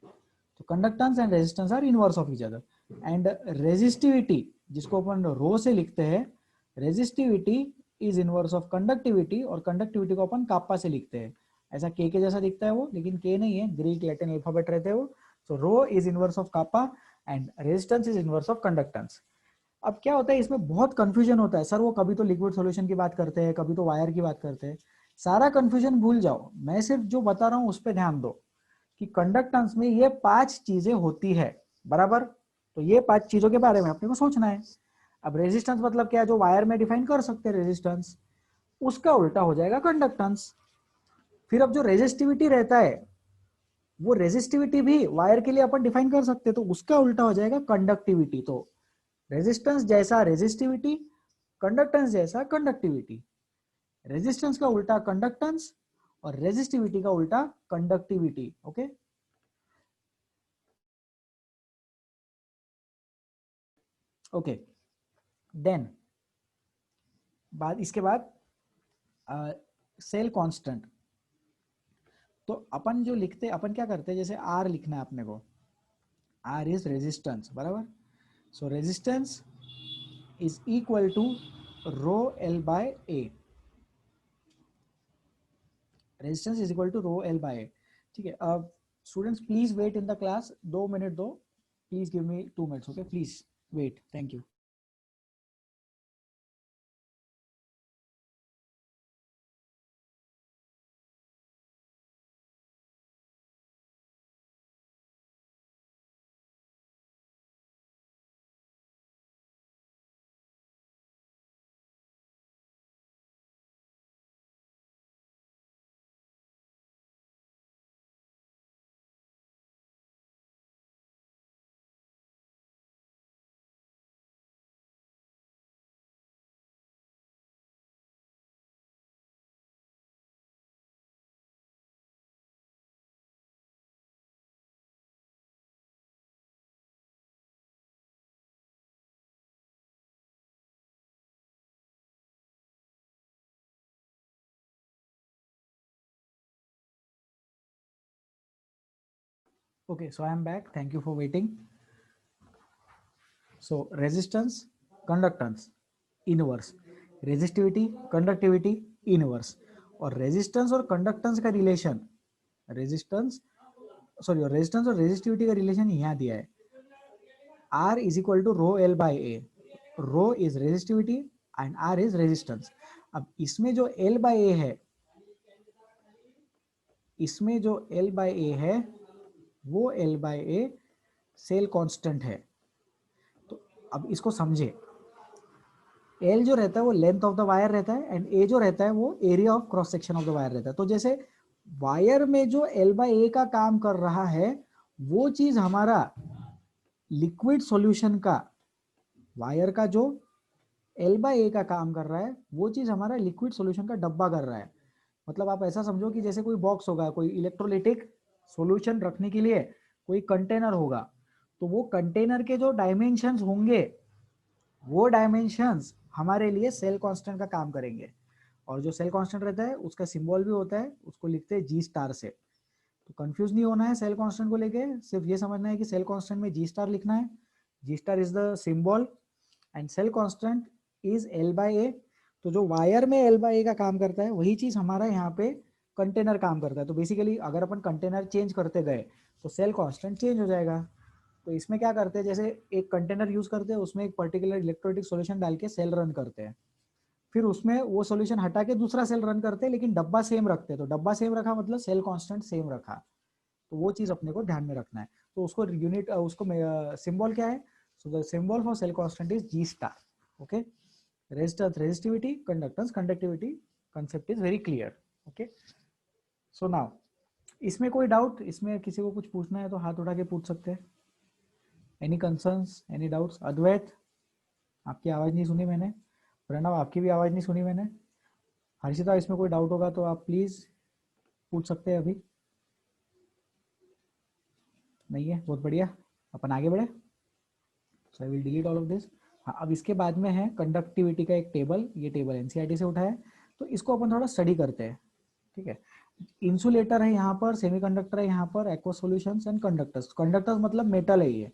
तो conductance and resistance R inverse of each other. And resistivity जिसको अपन रो से लिखते हैं, resistivity is inverse of conductivity, और कंडक्टिविटी को अपन काप्पा से लिखते हैं। ऐसा के जैसा दिखता है वो, लेकिन के नहीं है, ग्रीक लैटिन अल्फाबेट रहते हैं वो। So rho is inverse of kappa and resistance is inverse of conductance. अब क्या होता है, इसमें बहुत कंफ्यूजन होता है, सर वो कभी तो लिक्विड सॉल्यूशन की बात करते हैं, कभी तो वायर की बात करते हैं। सारा कंफ्यूजन भूल जाओ, मैं सिर्फ जो बता रहा हूं उस पर ध्यान दो कि कंडक्टेंस में ये 5 चीजें होती है, बराबर। तो ये 5 चीजों के बारे में अपने को सोचना है। अब रेजिस्टेंस मतलब क्या है, जो वायर में डिफाइन कर सकते हैं रेजिस्टेंस, उसका उल्टा हो जाएगा कंडक्टेंस। फिर अब जो रेजिस्टिविटी रहता है, वो रेजिस्टिविटी भी वायर के लिए अपन डिफाइन कर सकते हैं, तो उसका उल्टा हो जाएगा कंडक्टिविटी। तो रेजिस्टेंस जैसा रेजिस्टिविटी, कंडक्टेंस जैसा कंडक्टिविटी। रेजिस्टेंस का उल्टा कंडक्टेंस और रेजिस्टिविटी का उल्टा कंडक्टिविटी। ओके, ओके, देन बाद इसके बाद सेल कांस्टेंट। तो अपन जो लिखते, अपन क्या करते हैं, जैसे आर लिखना है अपने को, आर इज रेजिस्टेंस, बराबर। So resistance is equal to rho L by A, resistance is equal to rho L by A. ठीक है, अब students please wait in the class, 2 minute दो, please give me 2 minutes, okay, please wait, thank you. Okay, so I am back. Thank you for waiting. So resistance, conductance, inverse, resistivity, conductivity, inverse, और resistance और conductance का relation, resistance sorry और resistance और resistivity का relation यहाँ दिया है, R is equal to rho L by A. Rho is resistivity and R is resistance. अब इसमें जो L बाई ए है, इसमें जो L बाई ए है, वो L by A cell constant है। तो अब इसको समझे, एल जो रहता है वो लेंथ ऑफ द वायर रहता है, एंड ए जो रहता है वो area of cross section of the wire रहता है। तो जैसे वायर में जो एल बाई ए का काम कर रहा है, वो चीज हमारा लिक्विड सॉल्यूशन का, वायर का जो एल बाई ए का काम कर रहा है, वो चीज हमारा लिक्विड सॉल्यूशन का डब्बा कर रहा है। मतलब आप ऐसा समझो कि जैसे कोई बॉक्स होगा, कोई इलेक्ट्रोलिटिक सॉल्यूशन रखने के लिए कोई कंटेनर होगा, तो वो कंटेनर के जो डायमेंशंस होंगे, वो डायमेंशंस हमारे लिए सेल कांस्टेंट का काम करेंगे। और जो सेल कांस्टेंट रहता है उसका सिंबल भी होता है, उसको लिखते हैं जी स्टार से। तो कंफ्यूज नहीं होना है सेल कांस्टेंट को लेके, सिर्फ ये समझना है कि सेल कांस्टेंट में जी स्टार लिखना है। G star is the symbol and cell constant is L by A. तो जो वायर में एल बाई ए का काम करता है, वही चीज हमारा यहाँ पे कंटेनर काम करता है। तो बेसिकली अगर अपन कंटेनर चेंज करते गए तो सेल कांस्टेंट चेंज हो जाएगा। तो इसमें क्या करते हैं, जैसे एक कंटेनर यूज करते हैं, उसमें एक पर्टिकुलर इलेक्ट्रोलिटिक सॉल्यूशन डाल के सेल रन करते हैं। फिर उसमें वो सॉल्यूशन हटा के दूसरा सेल रन करते हैं, लेकिन डब्बा सेम रखते हैं। तो डब्बा सेम रखा मतलब सेल कांस्टेंट सेम रखा, तो वो चीज अपने को ध्यान में रखना है। तो उसको यूनिट, उसको सिंबल क्या है? So the symbol for cell constant is G star. Okay, resistance, resistivity, conductance, conductivity, concept is very clear. Okay, so now इसमें कोई डाउट, इसमें किसी को कुछ पूछना है तो हाथ उठा के पूछ सकते हैं। Any concerns, any doubts? Advait, आपकी आवाज नहीं सुनी मैंने। प्रणव, आपकी भी आवाज नहीं सुनी मैंने। हर्षिता, इसमें कोई डाउट होगा तो आप प्लीज पूछ सकते हैं अभी। नहीं है, बहुत बढ़िया, अपन आगे बढ़े। So I will delete all of this. हाँ, अब इसके बाद में है कंडक्टिविटी का एक टेबल। ये टेबल एनसीईआरटी से उठाया है, तो इसको अपन थोड़ा स्टडी करते हैं। ठीक है, इंसुलेटर है यहाँ पर, सेमीकंडक्टर है यहाँ पर, aqua solutions and conductors. Conductors मतलब मेटल है ये,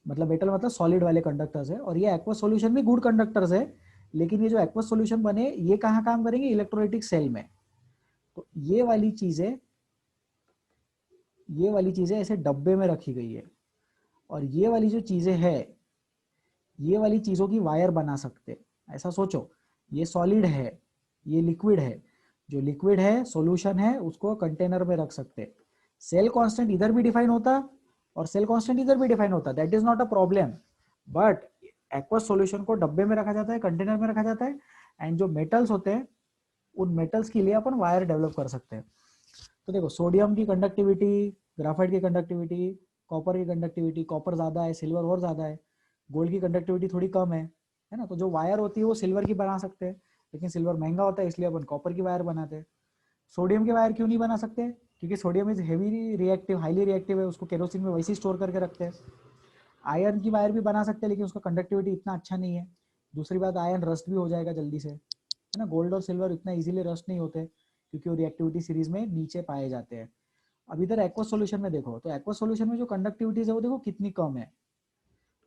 मतलब मेटल मतलब सॉलिड वाले कंडक्टर्स है। और ये एक्वा सॉल्यूशन भी गुड कंडक्टर्स है, लेकिन ये जो एक्वा सॉल्यूशन बने ये कहाँ काम करेंगे? इलेक्ट्रोलाइटिक सेल में। तो ये वाली चीजें ऐसे डब्बे में रखी गई है, और ये वाली जो चीजें है, ये वाली चीजों की वायर बना सकते। ऐसा सोचो, ये सॉलिड है, ये लिक्विड है। जो लिक्विड है, सॉल्यूशन है, उसको कंटेनर में रख सकते। सेल कांस्टेंट इधर भी डिफाइन होता और सेल कांस्टेंट इधर भी डिफाइन होता, that is not a problem. But aqueous solution को डब्बे में रखा जाता है, कंटेनर में रखा जाता है, एंड जो मेटल्स होते हैं उन मेटल्स के लिए अपन वायर डेवलप कर सकते हैं। तो देखो, सोडियम की कंडक्टिविटी, ग्राफाइट की कंडक्टिविटी, कॉपर की कंडक्टिविटी, कॉपर ज्यादा है, सिल्वर और ज्यादा है, गोल्ड की कंडक्टिविटी थोड़ी कम है ना। तो जो वायर होती है वो सिल्वर की बना सकते हैं, लेकिन सिल्वर महंगा होता है, इसलिए अपन कॉपर की वायर बनाते हैं। सोडियम की वायर क्यों नहीं बना सकते? क्योंकि sodium is heavy reactive, highly reactive है, उसको केरोसिन में वैसे ही स्टोर करके रखते हैं। आयरन की वायर भी बना सकते हैं, लेकिन उसका कंडक्टिविटी इतना अच्छा नहीं है। दूसरी बात, आयरन रस्ट भी हो जाएगा जल्दी से, है ना। गोल्ड और सिल्वर इतना इजीली रस्ट नहीं होते, क्योंकि वो रिएक्टिविटी सीरीज में नीचे पाए जाते हैं। अब इधर एक्वा सॉल्यूशन में देखो, तो एक्वा सॉल्यूशन में जो कंडक्टिविटीज है वो देखो कितनी कम है।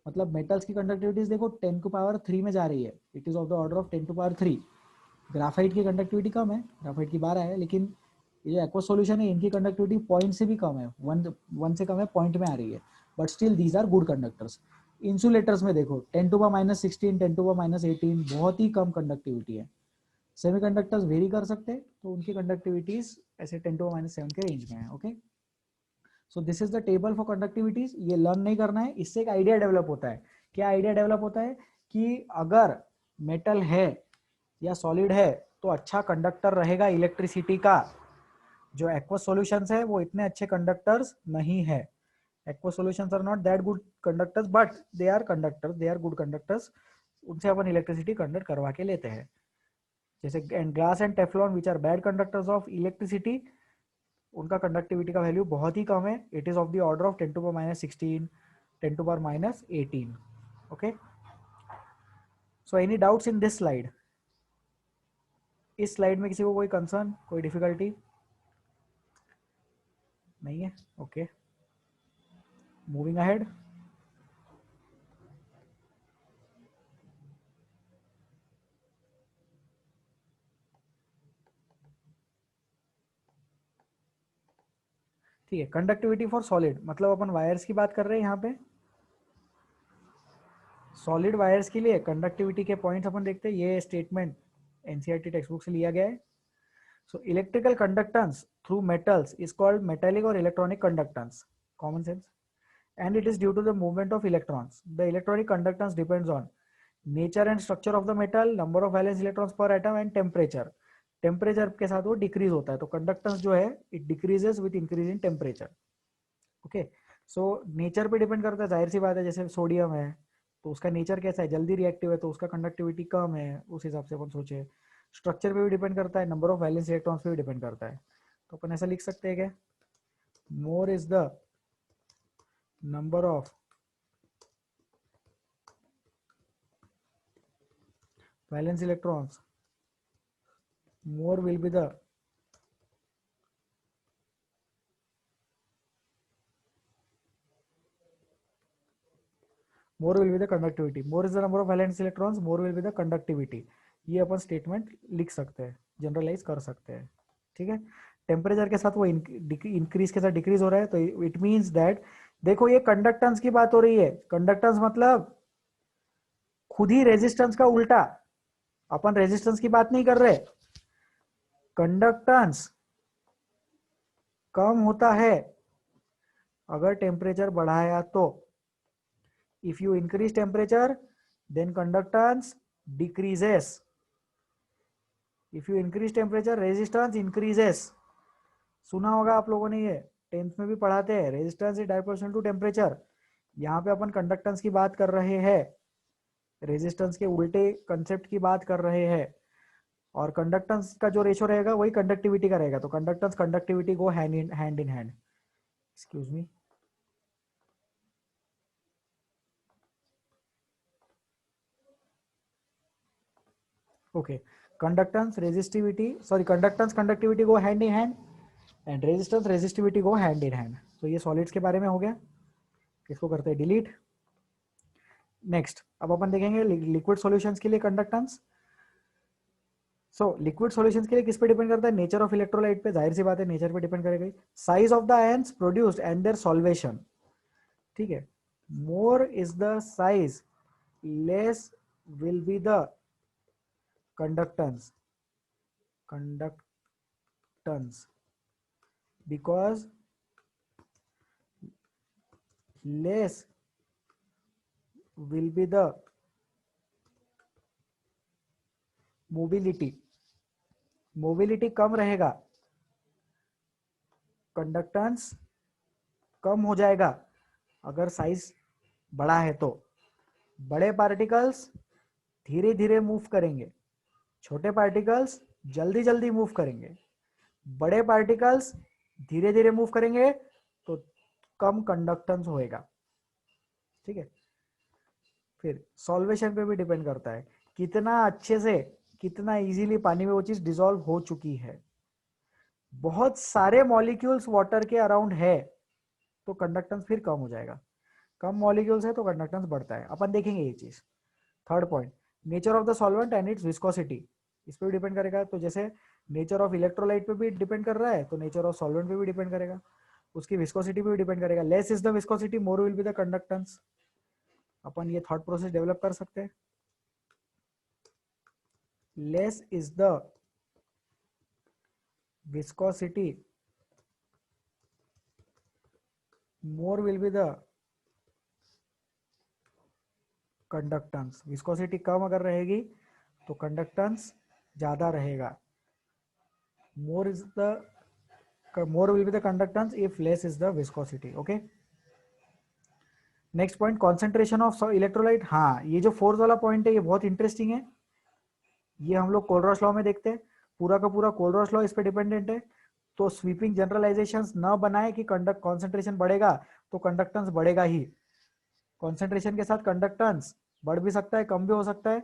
मतलब मेटल्स की कंडक्टिविटीज देखो 10⁻³ में जा रही है, it is of the order of 10⁻³। Graphite की कंडक्टिविटी कम है, ग्राफाइट की 12 है, लेकिन ये जो एक्वा सॉल्यूशन है इनकी कंडक्टिविटी पॉइंट से भी कम है, वन से कम है, पॉइंट में आ रही है। But still these are good conductors. Insulators में देखो 10⁻16, 10⁻18, बहुत ही कम कंडक्टिविटी है। सेमीकंडक्टर्स वेरी कर सकते हैं, तो उनकी कंडक्टिविटीज ऐसे 10⁻7 के रेंज में है। Okay, so this is the table for conductivities. ये लर्न नहीं करना है, इससे एक आइडिया डेवलप होता है। क्या आइडिया डेवलप होता है? कि अगर मेटल है या सॉलिड है तो अच्छा कंडक्टर रहेगा इलेक्ट्रिसिटी का। जो एक्वस सॉल्यूशंस है वो इतने अच्छे कंडक्टर्स नहीं है। Aqueous solutions are not that good conductors, but they are conductors, they are good conductors. उनसे अपन इलेक्ट्रिसिटी कंडक्ट करवा के लेते हैं। जैसे glass and Teflon which are bad conductors of electricity, उनका कंडक्टिविटी का वैल्यू बहुत ही कम है। It is of the order of 10⁻16, 10⁻18। Okay, so any doubts in this slide? इस स्लाइड में किसी को कोई कंसर्न, कोई डिफिकल्टी नहीं है? Okay, moving ahead. ठीक है, कंडक्टिविटी फॉर सॉलिड, मतलब अपन वायर्स की बात कर रहे हैं यहाँ पे। सॉलिड वायर्स के लिए कंडक्टिविटी के पॉइंट्स अपन देखते हैं। ये स्टेटमेंट एनसीईआरटी टेक्स्ट बुक से लिया गया है। So electrical conductance through metals is called metallic और electronic conductance, common sense, and it is due to the movement of electrons. The electronic conductance depends on nature and structure of the metal, number of valence electrons per atom and temperature. Temperature के साथ वो decrease होता है, तो conductance जो है it decreases with increase in temperature. Okay, so nature पे depend करता है, जाहिर सी बात है। जैसे सोडियम है तो उसका नेचर कैसा है, जल्दी रिएक्टिव है, तो उसका कंडक्टिविटी कम है, उस हिसाब से अपन सोचे। स्ट्रक्चर पे भी डिपेंड करता है, नंबर ऑफ वैलेंस इलेक्ट्रॉन्स पे भी डिपेंड करता है। तो अपन ऐसा लिख सकते हैं क्या, मोर is the number of valence electrons, more will be the conductivity. More is the number of valence electrons, more will be the conductivity. ये अपन स्टेटमेंट लिख सकते हैं, जनरलाइज कर सकते हैं। ठीक है, टेम्परेचर के साथ वो इंक्रीज के साथ डिक्रीज हो रहा है, तो इट मींस दैट, देखो ये कंडक्टेंस की बात हो रही है। कंडक्टेंस मतलब खुद ही रेजिस्टेंस का उल्टा। अपन रेजिस्टेंस की बात नहीं कर रहे, कंडक्टेंस कम होता है अगर टेम्परेचर बढ़ाया तो। If you increase temperature then conductance decreases, if you increase temperature resistance increases. सुना होगा आप लोगों ने, ये 10th में भी पढ़ाते हैं, resistance is direct to temperature. यहाँ पे अपन कंडक्टेंस की बात कर रहे हैं, रेजिस्टेंस के उल्टे कंसेप्ट की बात कर रहे हैं। और कंडक्टेंस का जो रेशो रहेगा वही कंडक्टिविटी का रहेगा, तो conductance conductivity go hand in hand. Excuse me, okay, conductance resistivity, sorry, conductance conductivity go hand in hand and resistance resistivity go hand in hand. तो ये सॉलिड्स के बारे में हो गया, इसको करते हैं डिलीट। नेक्स्ट अब अपन देखेंगे लिक्विड सॉल्यूशंस के लिए कंडक्टेंस। सो लिक्विड सॉल्यूशंस के लिए किस पे डिपेंड करता है, नेचर ऑफ इलेक्ट्रोलाइट पे, जाहिर सी बात है नेचर पे डिपेंड करेगा। Size of the ions produced and their solvation, ठीक है, more is the size less will be the conductance, because less will be the mobility कम रहेगा, कंडक्टेंस कम हो जाएगा अगर साइज बड़ा है तो। बड़े पार्टिकल्स धीरे धीरे मूव करेंगे, छोटे पार्टिकल्स जल्दी जल्दी मूव करेंगे। बड़े पार्टिकल्स धीरे धीरे मूव करेंगे तो कम कंडक्टेंस होएगा, ठीक है। फिर सॉल्वेशन पे भी डिपेंड करता है, कितना अच्छे से, कितना इजीली पानी में वो चीज डिसॉल्व हो चुकी है। बहुत सारे मॉलिक्यूल्स वाटर के अराउंड है तो कंडक्टेंस फिर कम हो जाएगा, कम मॉलिक्यूल्स है तो कंडक्टेंस बढ़ता है। अपन देखेंगे ये चीज। Third point, nature of the solvent and it's viscosity, इस पे भी डिपेंड करेगा। तो जैसे नेचर ऑफ इलेक्ट्रोलाइट पे भी डिपेंड कर रहा है, तो नेचर ऑफ सॉल्वेंट पे भी डिपेंड करेगा, उसकी विस्कोसिटी पे भी डिपेंड करेगा। Less is the viscosity more will be the conductance. अपन ये थॉट प्रोसेस डेवलप कर सकते हैं। Less is the viscosity more will be the conductance. Viscosity कम अगर रहेगी तो कंडक्टेंस ज्यादा रहेगा। More is the more will be the conductance if less is the viscosity. Okay, next point, concentration of electrolyte. हाँ, ये जो फोर्थ वाला पॉइंट है ये बहुत इंटरेस्टिंग है, ये हम लोग कोलरॉस लॉ में देखते हैं। पूरा का पूरा कोलरॉस लॉ इस पे डिपेंडेंट है। तो स्वीपिंग जनरलाइजेशंस न बनाए कि कंडक्ट कॉन्सेंट्रेशन बढ़ेगा तो कंडक्टेंस बढ़ेगा ही। कॉन्सेंट्रेशन के साथ कंडक्टेंस बढ़ भी सकता है, कम भी हो सकता है,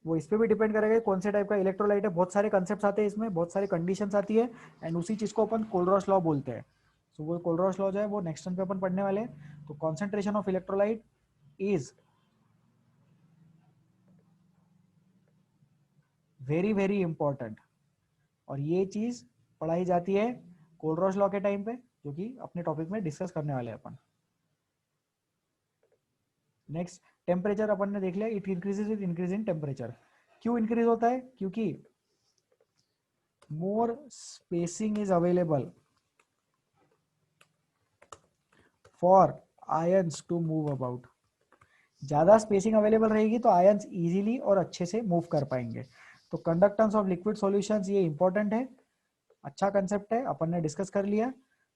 वो इस पे भी डिपेंड करेगा कौन से टाइप का इलेक्ट्रोलाइट है। बहुत सारे कंसेप्ट आते हैं इसमें, बहुत सारी कंडीशंस आती है एंड उसी चीज को अपन कोलरॉस लॉ बोलते हैं। सो वो कोलरॉस लॉ जो है वो नेक्स्ट टर्म पे अपन पढ़ने वाले हैं। तो concentration of electrolyte is very very important, और ये चीज पढ़ाई जाती है कोलरॉस लॉ के टाइम पे, जो कि अपने टॉपिक में डिस्कस करने वाले हैं अपन। नेक्स्ट, टेम्परेचर अपन ने देख लिया, it increases with increase in temperature. क्यों इंक्रीज होता है, क्योंकि more spacing is available for ions to move about. ज्यादा स्पेसिंग अवेलेबल रहेगी तो आयंस इजीली और अच्छे से मूव कर पाएंगे। तो कंडक्टेंस ऑफ लिक्विड सॉल्यूशंस ये इंपॉर्टेंट है, अच्छा कंसेप्ट है, अपन ने डिस्कस कर लिया।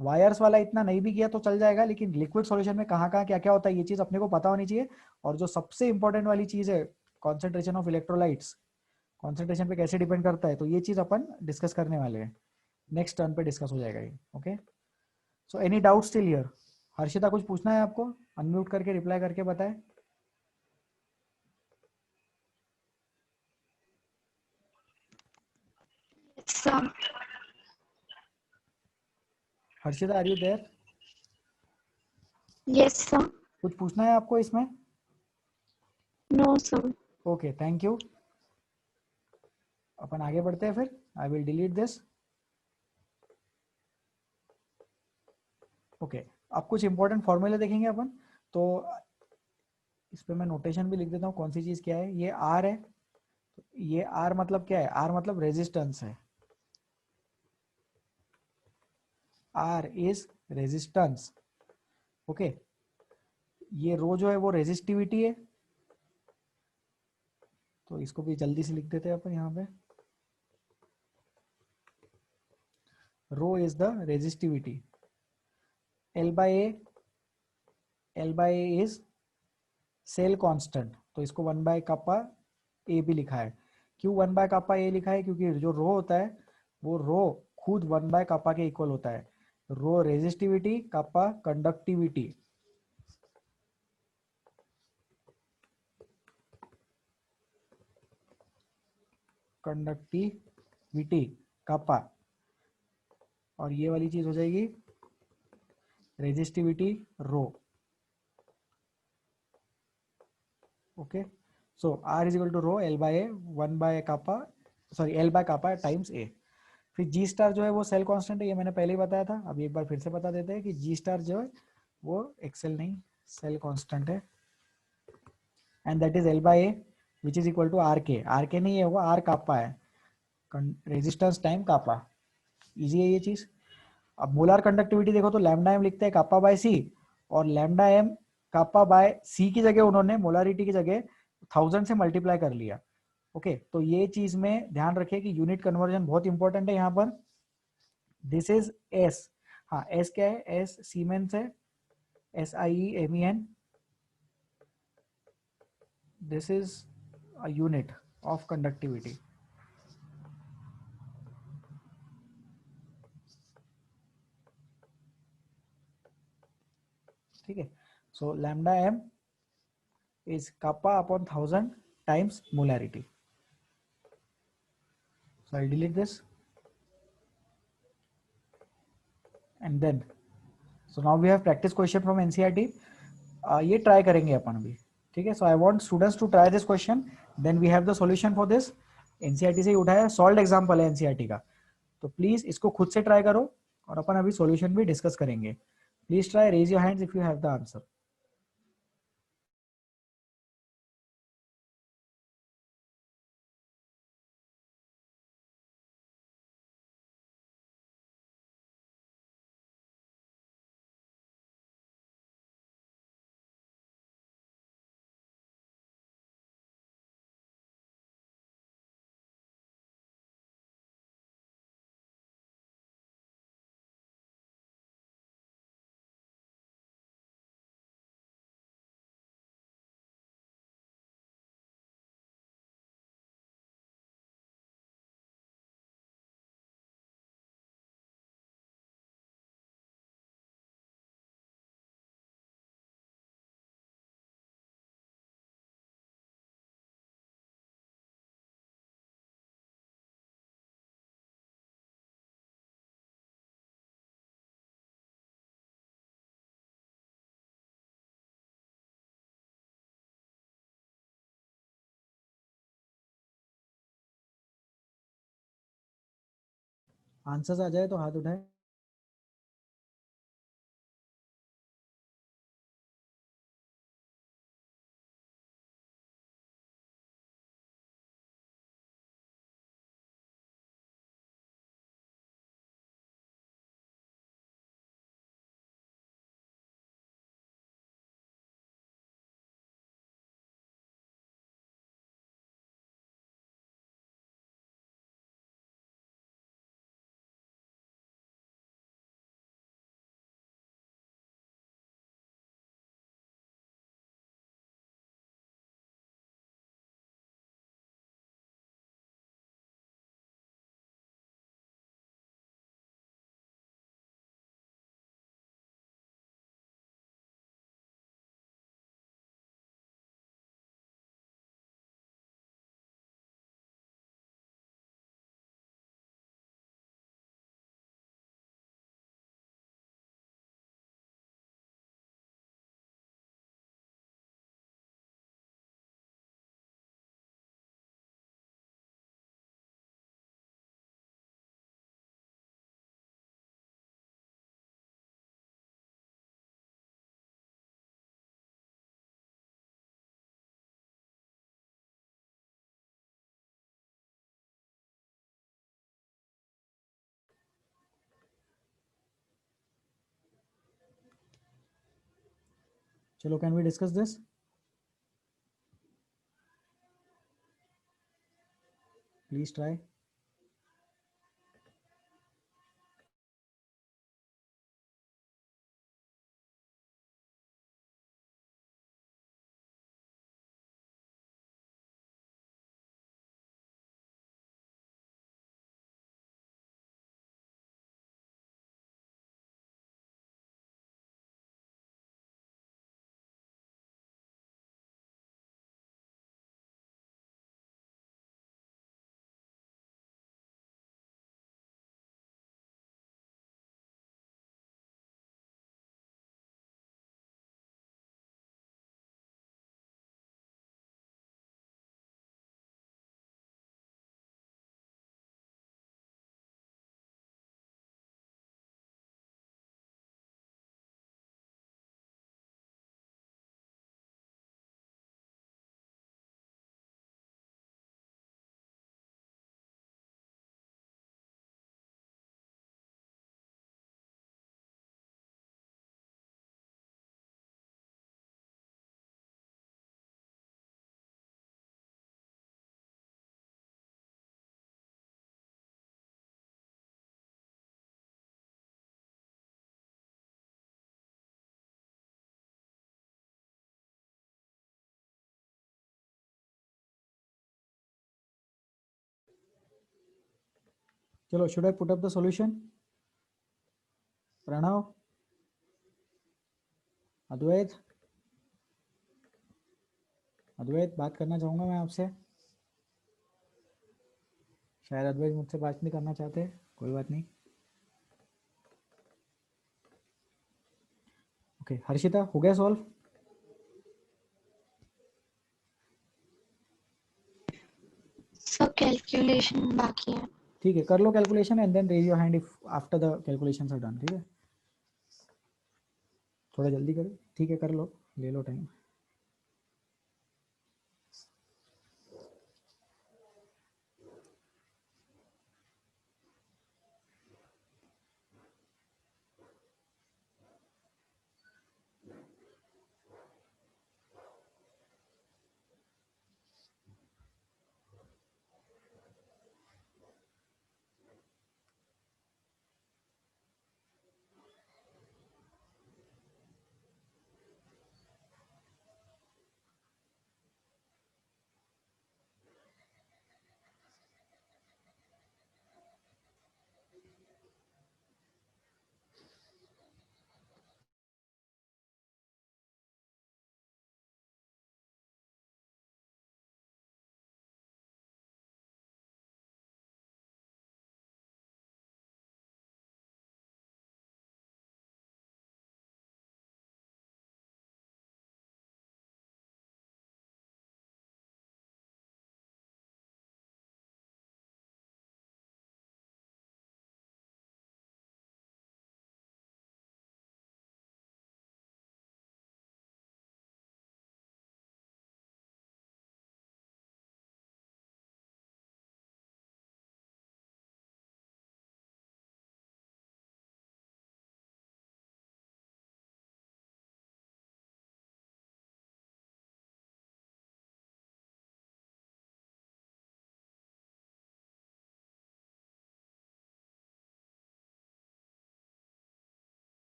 वायर्स वाला इतना नहीं भी किया तो चल जाएगा, लेकिन लिक्विड सॉल्यूशन में कहाँ कहाँ क्या क्या होता है ये चीज अपने को पता होनी चाहिए। और जो सबसे इंपॉर्टेंट वाली चीज है, कॉन्सेंट्रेशन ऑफ इलेक्ट्रोलाइट्स, कॉन्सेंट्रेशन पे कैसे डिपेंड करता है, तो ये चीज अपन डिस्कस करने वाले हैं। नेक्स्ट टर्न पे डिस्कस हो जाएगा ये। Okay, so any doubt still here? Harshita कुछ पूछना है आपको? अनम्यूट करके रिप्लाई करके बताए। Sir Harshita, are you there? Yes sir. कुछ पूछना है आपको इसमें? No sir. Okay, thank you. अपन आगे बढ़ते हैं फिर। I will delete this. Okay, अब कुछ इंपॉर्टेंट फॉर्मूले देखेंगे अपन। तो इस पे मैं नोटेशन भी लिख देता हूँ कौन सी चीज क्या है। ये आर है, तो ये आर मतलब क्या है, आर मतलब रेजिस्टेंस है, आर इज रेजिस्टेंस। ओके, ये रो जो है वो रेजिस्टिविटी है, तो इसको भी जल्दी से लिख देते हैं अपन यहाँ पे, rho is the resistivity, L by A, L by A is cell constant, तो इसको 1/kappa ए भी लिखा है। क्यों 1/kappa ए लिखा है, क्योंकि जो रो होता है वो रो खुद 1/kappa के इक्वल होता है। Rho resistivity, kappa conductivity, conductivity kappa, और ये वाली चीज हो जाएगी resistivity rho. Okay, so R is equal to rho L by A 1/kappa, sorry L by kappa times A. फिर जी स्टार जो है वो सेल कांस्टेंट है, ये मैंने पहले ही बताया था, अभी एक बार फिर से बता देते हैं कि जी स्टार जो है वो एक्सेल नहीं सेल कांस्टेंट है, and that is L by A which is equal to R के नहीं है वो आर कापा है, रेजिस्टेंस टाइम कापा। इजी है ये चीज। अब मोलार कंडक्टिविटी देखो तो लैम्डा एम लिखते हैं कापा बाय सी, और लैम्डा एम कापा बाय सी की जगह उन्होंने मोलारिटी की जगह 1000 से मल्टीप्लाई कर लिया। ओके, तो ये चीज में ध्यान रखिए कि यूनिट कन्वर्जन बहुत इंपॉर्टेंट है यहाँ पर। दिस इज एस, हाँ एस क्या है, एस सीमेंस है, S I E M E N, this is a unit of conductivity. ठीक है, so lambda M is kappa upon 1000 times molarity. So I'll delete this, and then so now we have practice question from NCERT. ये try करेंगे अपन अभी, ठीक है। So I want students to try this question, then we have the solution for this. NCERT से ही उठाया, solve example है एनसीईआरटी का, तो प्लीज इसको खुद से ट्राई करो, और अपन अभी सॉल्यूशन भी डिस्कस करेंगे। Please try, raise your hands if you have the answer. Answers आ जाए तो हाथ उठाए। चलो, can we discuss this? Please try. चलो, should I put up the solution? Pranav, Advait, Advait, बात करना चाहूंगा मैं आपसे. शायद अद्वैत मुझसे बात नहीं करना चाहते. कोई बात नहीं. ओके, हर्षिता, हो गया सॉल्व? सब कैलकुलेशन बाकी है. ठीक है, कर लो calculation and then raise your hand if after the calculations are done. ठीक है, थोड़ा जल्दी करो. ठीक है, कर लो, ले लो time.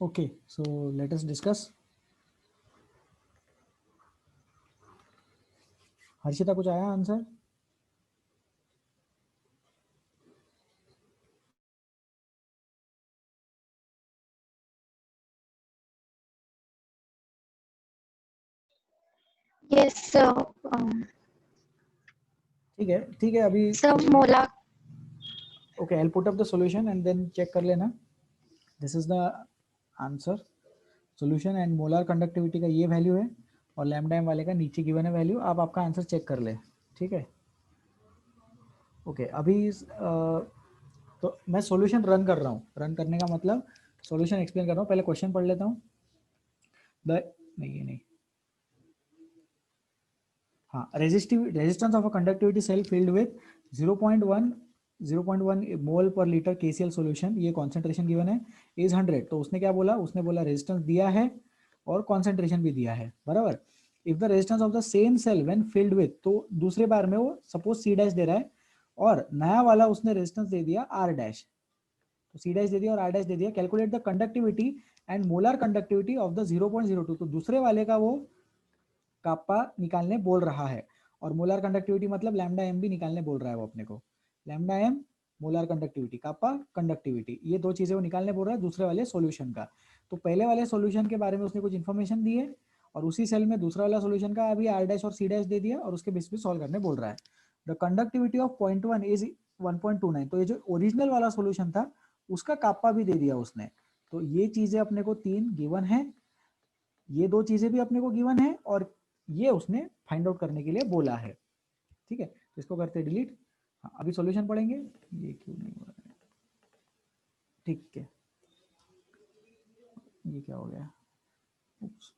Okay, so let us discuss. Harshita, कुछ आया आंसर? Yes sir. ठीक है, ठीक है, अभी. सर मोला. Okay, I'll put up the solution and then check कर लेना. This is the answer. Solution and molar conductivity का ये वैल्यू है और लैम्डा एम वाले का नीचे गिवन है वैल्यू. आप आपका आंसर चेक कर ले. ठीक है. ओके, अभी तो मैं सॉल्यूशन रन कर रहा हूँ. रन करने का मतलब सॉल्यूशन एक्सप्लेन कर रहा हूँ. पहले क्वेश्चन पढ़ लेता हूँ. नहीं, ये नहीं. हाँ, resistance of a conductivity cell filled with 0.1 0.1 mole per litre KCl solution, ये कॉन्सेंट्रेशन गिवन है, इज 100। तो उसने क्या बोला, उसने बोला रेजिस्टेंस दिया है और कॉन्सेंट्रेशन भी दिया है, बराबर। If the resistance of the same cell when filled with, तो दूसरे बार में वो सपोज C डैश दे रहा है और नया वाला उसने रेजिस्टेंस दे दिया R डैश, तो C डैश दे दिया और R डैश दे दिया। Calculate the conductivity and molar conductivity of the 0.02, तो दूसरे वाले का वो काप्पा निकालने बोल रहा है, और मोलर कंडक्टिविटी मतलब लैम्डा एम भी निकालने बोल रहा है वो अपने को। Lambda M molar conductivity, kappa conductivity, ये दो चीजें वो निकालने बोल रहा है दूसरे वाले सॉल्यूशन का। तो पहले वाले सॉल्यूशन के बारे में उसने कुछ इन्फॉर्मेशन दी है और उसी सेल में दूसरा वाला सॉल्यूशन का अभी R डैश और C डैश दे दिया और उसके बेस पे सॉल्व करने बोल रहा है। द कंडक्टिविटी ऑफ 0.1 इज 1.29, तो ये जो ओरिजिनल वाला सॉल्यूशन था उसका काप्पा भी दे दिया उसने। तो ये चीजें अपने को 3 गिवन है, ये दो चीजें भी अपने को गिवन है और ये उसने फाइंड आउट करने के लिए बोला है। ठीक है, तो इसको करते हैं डिलीट। हाँ, अभी सॉल्यूशन पढ़ेंगे, ये क्यों नहीं हो रहा है, ठीक है, ये क्या हो गया, Oops.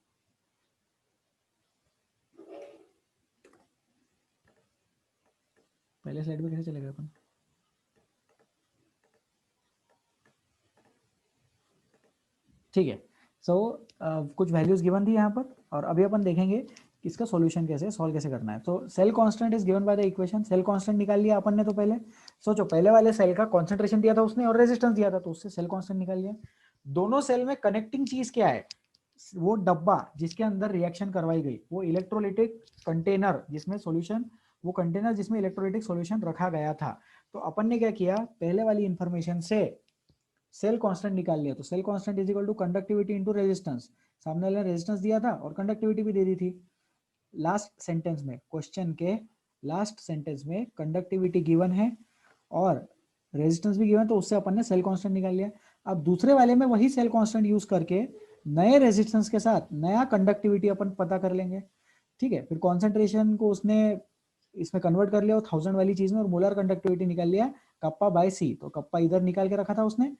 पहले स्लाइड पे कैसे चले गए अपन, ठीक है। सो कुछ वैल्यूज गिवन थी यहाँ पर और अभी अपन देखेंगे कि इसका सॉल्यूशन कैसे सॉल्व कैसे करना है। तो cell constant is given by the equation, cell constant निकाल लिया अपन ने। तो पहले सोचो, पहले वाले सेल का कॉन्सेंट्रेशन दिया था उसने और रेजिस्टेंस दिया था, तो उससे सेल कांस्टेंट निकाल लिया। दोनों सेल में कनेक्टिंग चीज क्या है, वो डब्बा जिसके अंदर रिएक्शन करवाई गई, वो इलेक्ट्रोलिटिक कंटेनर जिसमें सॉल्यूशन, वो कंटेनर जिसमें इलेक्ट्रोलिटिक सॉल्यूशन रखा गया था। तो अपन ने क्या किया, पहले वाली इंफॉर्मेशन से सेल कांस्टेंट निकाल लिया। तो cell constant is equal to conductivity into resistance, सामने वाले ने रेजिस्टेंस दिया था और कंडक्टिविटी भी दे दी थी। लास्ट सेंटेंस में, क्वेश्चन के लास्ट सेंटेंस में कंडक्टिविटी गिवन है और रेजिस्टेंस भी गिवन, तो उससे अपन ने सेल कांस्टेंट निकाल लिया। अब दूसरे वाले में वही सेल कांस्टेंट यूज करके नए रेजिस्टेंस के साथ नया कंडक्टिविटी अपन पता कर लेंगे। ठीक है, फिर कॉन्सेंट्रेशन को उसने इसमें कन्वर्ट कर लिया 1000 वाली चीज में और मोलर कंडक्टिविटी निकाल लिया कप्पा बाय C। तो कप्पा इधर निकाल के रखा था उसने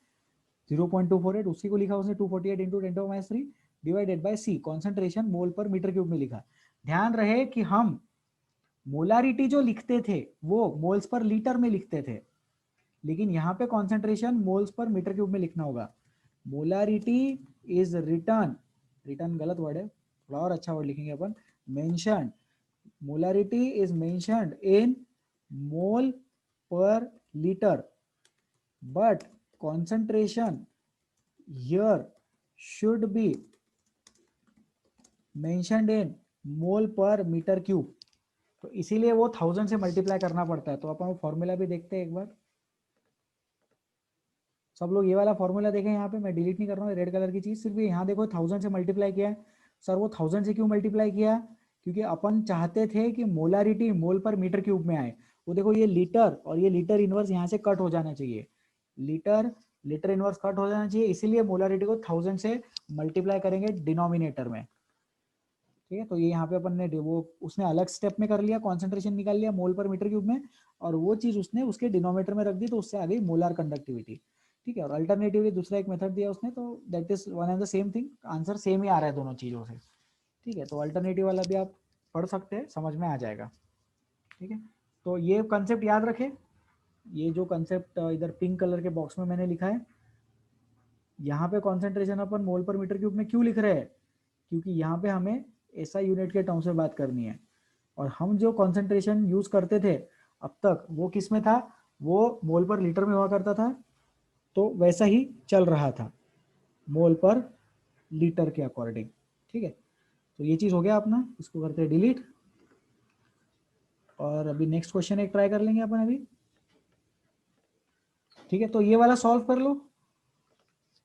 0.248, उसी को लिखा उसने 248 into 10⁻³ divided by C, concentration mole per metre cube में लिखा। ध्यान रहे कि हम मोलारिटी जो लिखते थे वो मोल्स पर लीटर में लिखते थे, लेकिन यहाँ पे concentration moles per metre cube में लिखना होगा। मोलारिटी इज रिटर्न, रिटर्न गलत वर्ड है, थोड़ा और अच्छा वर्ड लिखेंगे अपन, mention, molarity is mentioned in mole per litre, but concentration here should be mentioned in mole per metre cube. तो इसीलिए वो 1000 से मल्टीप्लाई करना पड़ता है। तो अपन वो फॉर्मूला भी देखते हैं एक बार। सब लोग ये वाला फॉर्मूला देखें, यहाँ पे मैं डिलीट नहीं कर रहा हूँ रेड कलर की चीज, सिर्फ यहाँ देखो 1000 से मल्टीप्लाई किया है। सर वो 1000 से क्यों मल्टीप्लाई किया, क्योंकि अपन चाहते थे कि मोलारिटी मोल पर मीटर क्यूब में आए। वो देखो ये लीटर और ये लीटर इनवर्स यहाँ से कट हो जाना चाहिए, लीटर लीटर इनवर्स कट हो जाना चाहिए, इसीलिए मोलारिटी को 1000 से मल्टीप्लाई करेंगे डिनोमिनेटर में। ठीक है, तो ये यहाँ पे अपन ने वो उसने अलग स्टेप में कर लिया, कॉन्सेंट्रेशन निकाल लिया मोल पर मीटर क्यूब में और वो चीज उसने उसके डिनोमिनेटर में रख दी, तो उससे आ गई मोलर कंडक्टिविटी। ठीक है, और अल्टरनेटिवली दूसरा एक मेथड दिया उसने, तो that is one and the same thing, answer same ही आ रहा है दोनों चीजों से। ठीक है, तो अल्टरनेटिव वाला भी आप पढ़ सकते हैं, समझ में आ जाएगा। ठीक है, तो ये कंसेप्ट याद रखें, ये जो कंसेप्ट इधर पिंक कलर के बॉक्स में मैंने लिखा है, यहाँ पे कॉन्सेंट्रेशन अपन मोल पर मीटर क्यूब में क्यों लिख रहे हैं, क्योंकि यहाँ पे हमें एसआई यूनिट के टर्म्स में बात करनी है और हम जो कॉन्सेंट्रेशन यूज करते थे अब तक वो किस में था, वो मोल पर लीटर में हुआ करता था, तो वैसा ही चल रहा था मोल पर लीटर के अकॉर्डिंग। ठीक है, तो ये चीज हो गया अपना, इसको करते हैं डिलीट और अभी नेक्स्ट क्वेश्चन एक ट्राई कर लेंगे अपन अभी। ठीक है, तो ये वाला सॉल्व कर लो,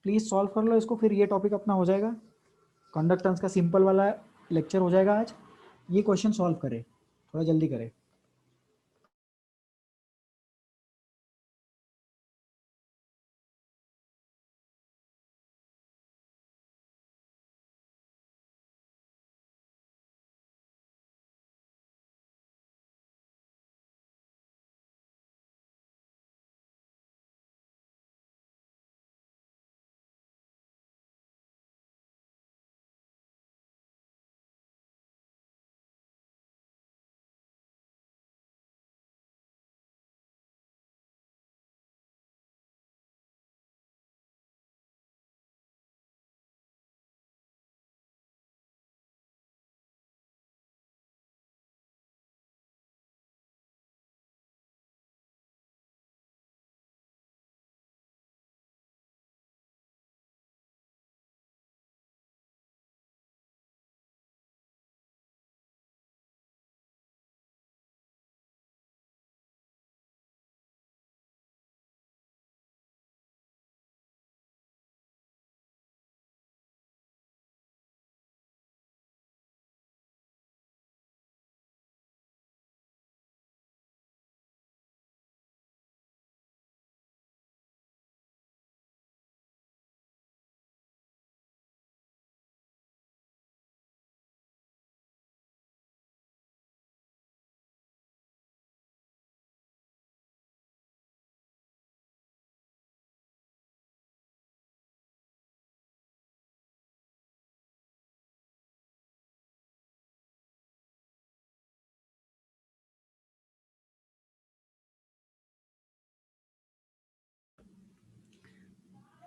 प्लीज सॉल्व कर लो इसको, फिर ये टॉपिक अपना हो जाएगा, कंडक्टेंस का सिंपल वाला लेक्चर हो जाएगा आज। ये क्वेश्चन सॉल्व करें, थोड़ा जल्दी करें।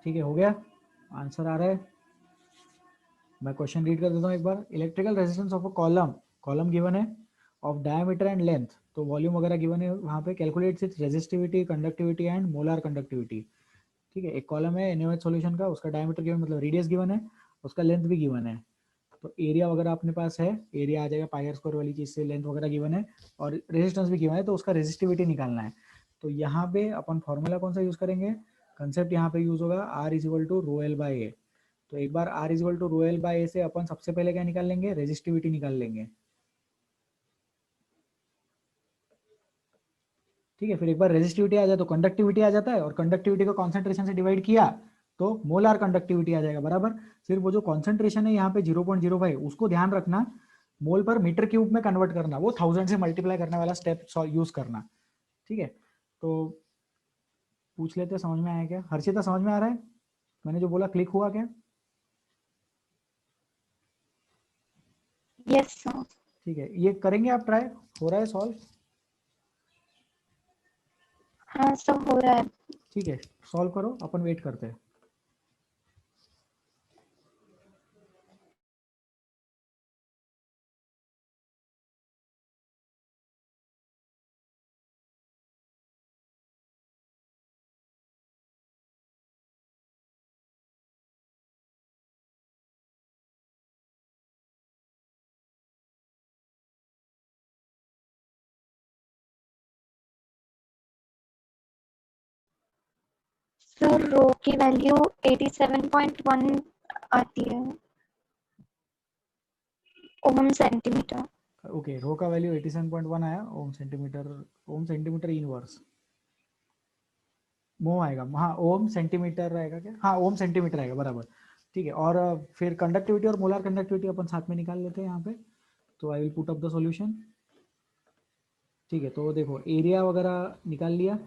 ठीक है, हो गया, आंसर आ रहा है। मैं क्वेश्चन रीड कर देता हूँ एक बार। Electrical resistance of a column, column given है, ऑफ डायमीटर एंड लेंथ, तो वॉल्यूम वगैरह गिवन है वहाँ पे। Calculate its resistivity, conductivity and molar conductivity. ठीक है, एक कॉलम है एनएच सॉल्यूशन का, उसका डायमीटर गिवन मतलब रेडियस गिवन है, उसका लेंथ भी गिवन है। तो एरिया वगैरह अपने पास है, एरिया आ जाएगा पाई आर स्क्वायर वाली चीज से, लेंथ वगैरह गिवन है और रेजिस्टेंस भी गिवन है, तो उसका रेजिस्टिविटी निकालना है। तो यहाँ पे अपन फॉर्मूला कौन सा यूज करेंगे, कंसेप्ट यहाँ पे यूज होगा R is equal to rho L by A. तो एक बार R is equal to rho L by A से अपन सबसे पहले क्या निकाल लेंगे, रेजिस्टिविटी निकाल लेंगे। ठीक है, फिर एक बार रेजिस्टिविटी आ जाए तो कंडक्टिविटी आ जाता है, और कंडक्टिविटी को कॉन्सेंट्रेशन से डिवाइड किया तो मोलार कंडक्टिविटी आ जाएगा बराबर। फिर वो जो कॉन्सेंट्रेशन है यहाँ पे 0.05, उसको ध्यान रखना, मोल पर मीटर क्यूब में कन्वर्ट करना, वो 1000 से मल्टीप्लाई करने वाला स्टेप यूज करना। ठीक है, तो पूछ लेते हैं, समझ में आया क्या? हर्षिता समझ में आ रहा है मैंने जो बोला, क्लिक हुआ क्या? Yes sir. ठीक है, ये करेंगे आप ट्राई, हो रहा है सॉल्व? हाँ सर, हो रहा है। ठीक है, सॉल्व करो, अपन वेट करते हैं। सर रो की वैल्यू 87.1 आती है, ओम सेंटीमीटर। ओके, रो का वैल्यू 87.1 आया, ओम सेंटीमीटर, ओम सेंटीमीटर इनवर्स, मो आएगा, हाँ ओम सेंटीमीटर आएगा क्या, हाँ ओम सेंटीमीटर आएगा बराबर। ठीक है, और फिर कंडक्टिविटी और मोलर कंडक्टिविटी अपन साथ में निकाल लेते हैं यहाँ पे। तो I will put up the solution. ठीक है, तो देखो एरिया वगैरह निकाल लिया,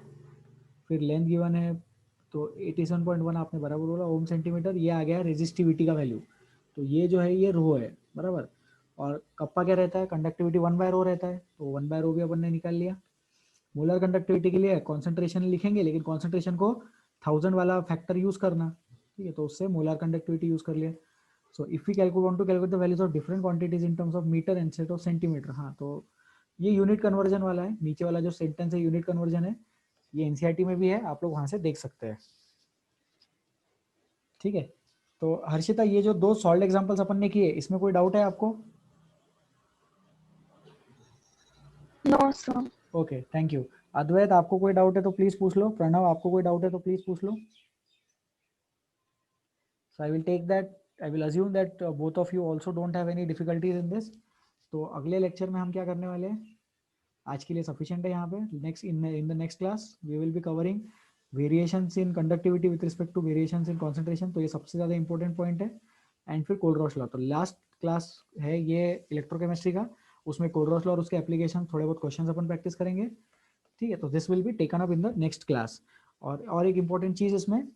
फिर लेंथ गिवन है, तो 87.1 आपने बराबर बोला ओम सेंटीमीटर, ये आ गया रेजिस्टिविटी का वैल्यू। तो ये जो है ये रो है बराबर, और कप्पा क्या रहता है, कंडक्टिविटी 1/रो रहता है, तो 1/रो भी अपन ने निकाल लिया। मोलर कंडक्टिविटी के लिए कॉन्सेंट्रेशन लिखेंगे, लेकिन कॉन्सेंट्रेशन को 1000 वाला फैक्टर यूज करना। ठीक है, तो उससे मोलर कंडक्टिविटी यूज कर लिया। So if we calculate want to calculate the values of different quantities in terms of metre instead of centimetre, हाँ तो ये यूनिट कन्वर्जन वाला है, नीचे वाला जो सेंटेंस है यूनिट कन्वर्जन है, ये एनसीईआरटी में भी है, आप लोग वहां से देख सकते हैं। ठीक है, तो हर्षिता ये जो दो सॉल्व एग्जांपल्स अपन ने किए, इसमें कोई डाउट है आपको? No sir. Okay, thank you. Advait आपको कोई डाउट है तो प्लीज पूछ लो, प्रणव आपको कोई डाउट है तो प्लीज पूछ लो। So I will take that, I will assume that both of you also don't have any difficulties in this. तो अगले लेक्चर में हम क्या करने वाले हैं, आज के लिए सफिशिएंट है यहाँ पे। Next in the next class we will be covering variations in conductivity with respect to variations in concentration, तो ये सबसे ज़्यादा इंपॉर्टेंट पॉइंट है। एंड फिर कोलरॉस लॉ, तो लास्ट क्लास है ये इलेक्ट्रोकेमिस्ट्री का, उसमें कोलरॉस लॉ और उसके एप्लीकेशन थोड़े बहुत क्वेश्चन अपन प्रैक्टिस करेंगे। ठीक है, तो this will be taken up in the next class. और एक इंपॉर्टेंट चीज़ इसमें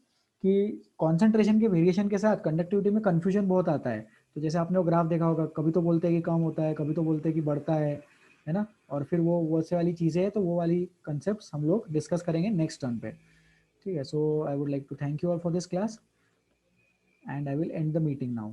कि कॉन्सेंट्रेशन के वेरिएशन के साथ कंडक्टिविटी में कन्फ्यूजन बहुत आता है। तो जैसे आपने वो ग्राफ देखा होगा, कभी तो बोलते हैं कि कम होता है, कभी तो बोलते हैं कि बढ़ता है ना, और फिर वो वैसे वाली चीज़ें हैं, तो वो वाली कंसेप्ट हम लोग डिस्कस करेंगे नेक्स्ट टर्न पे। ठीक है, so I would like to thank you all for this class and I will end the meeting now.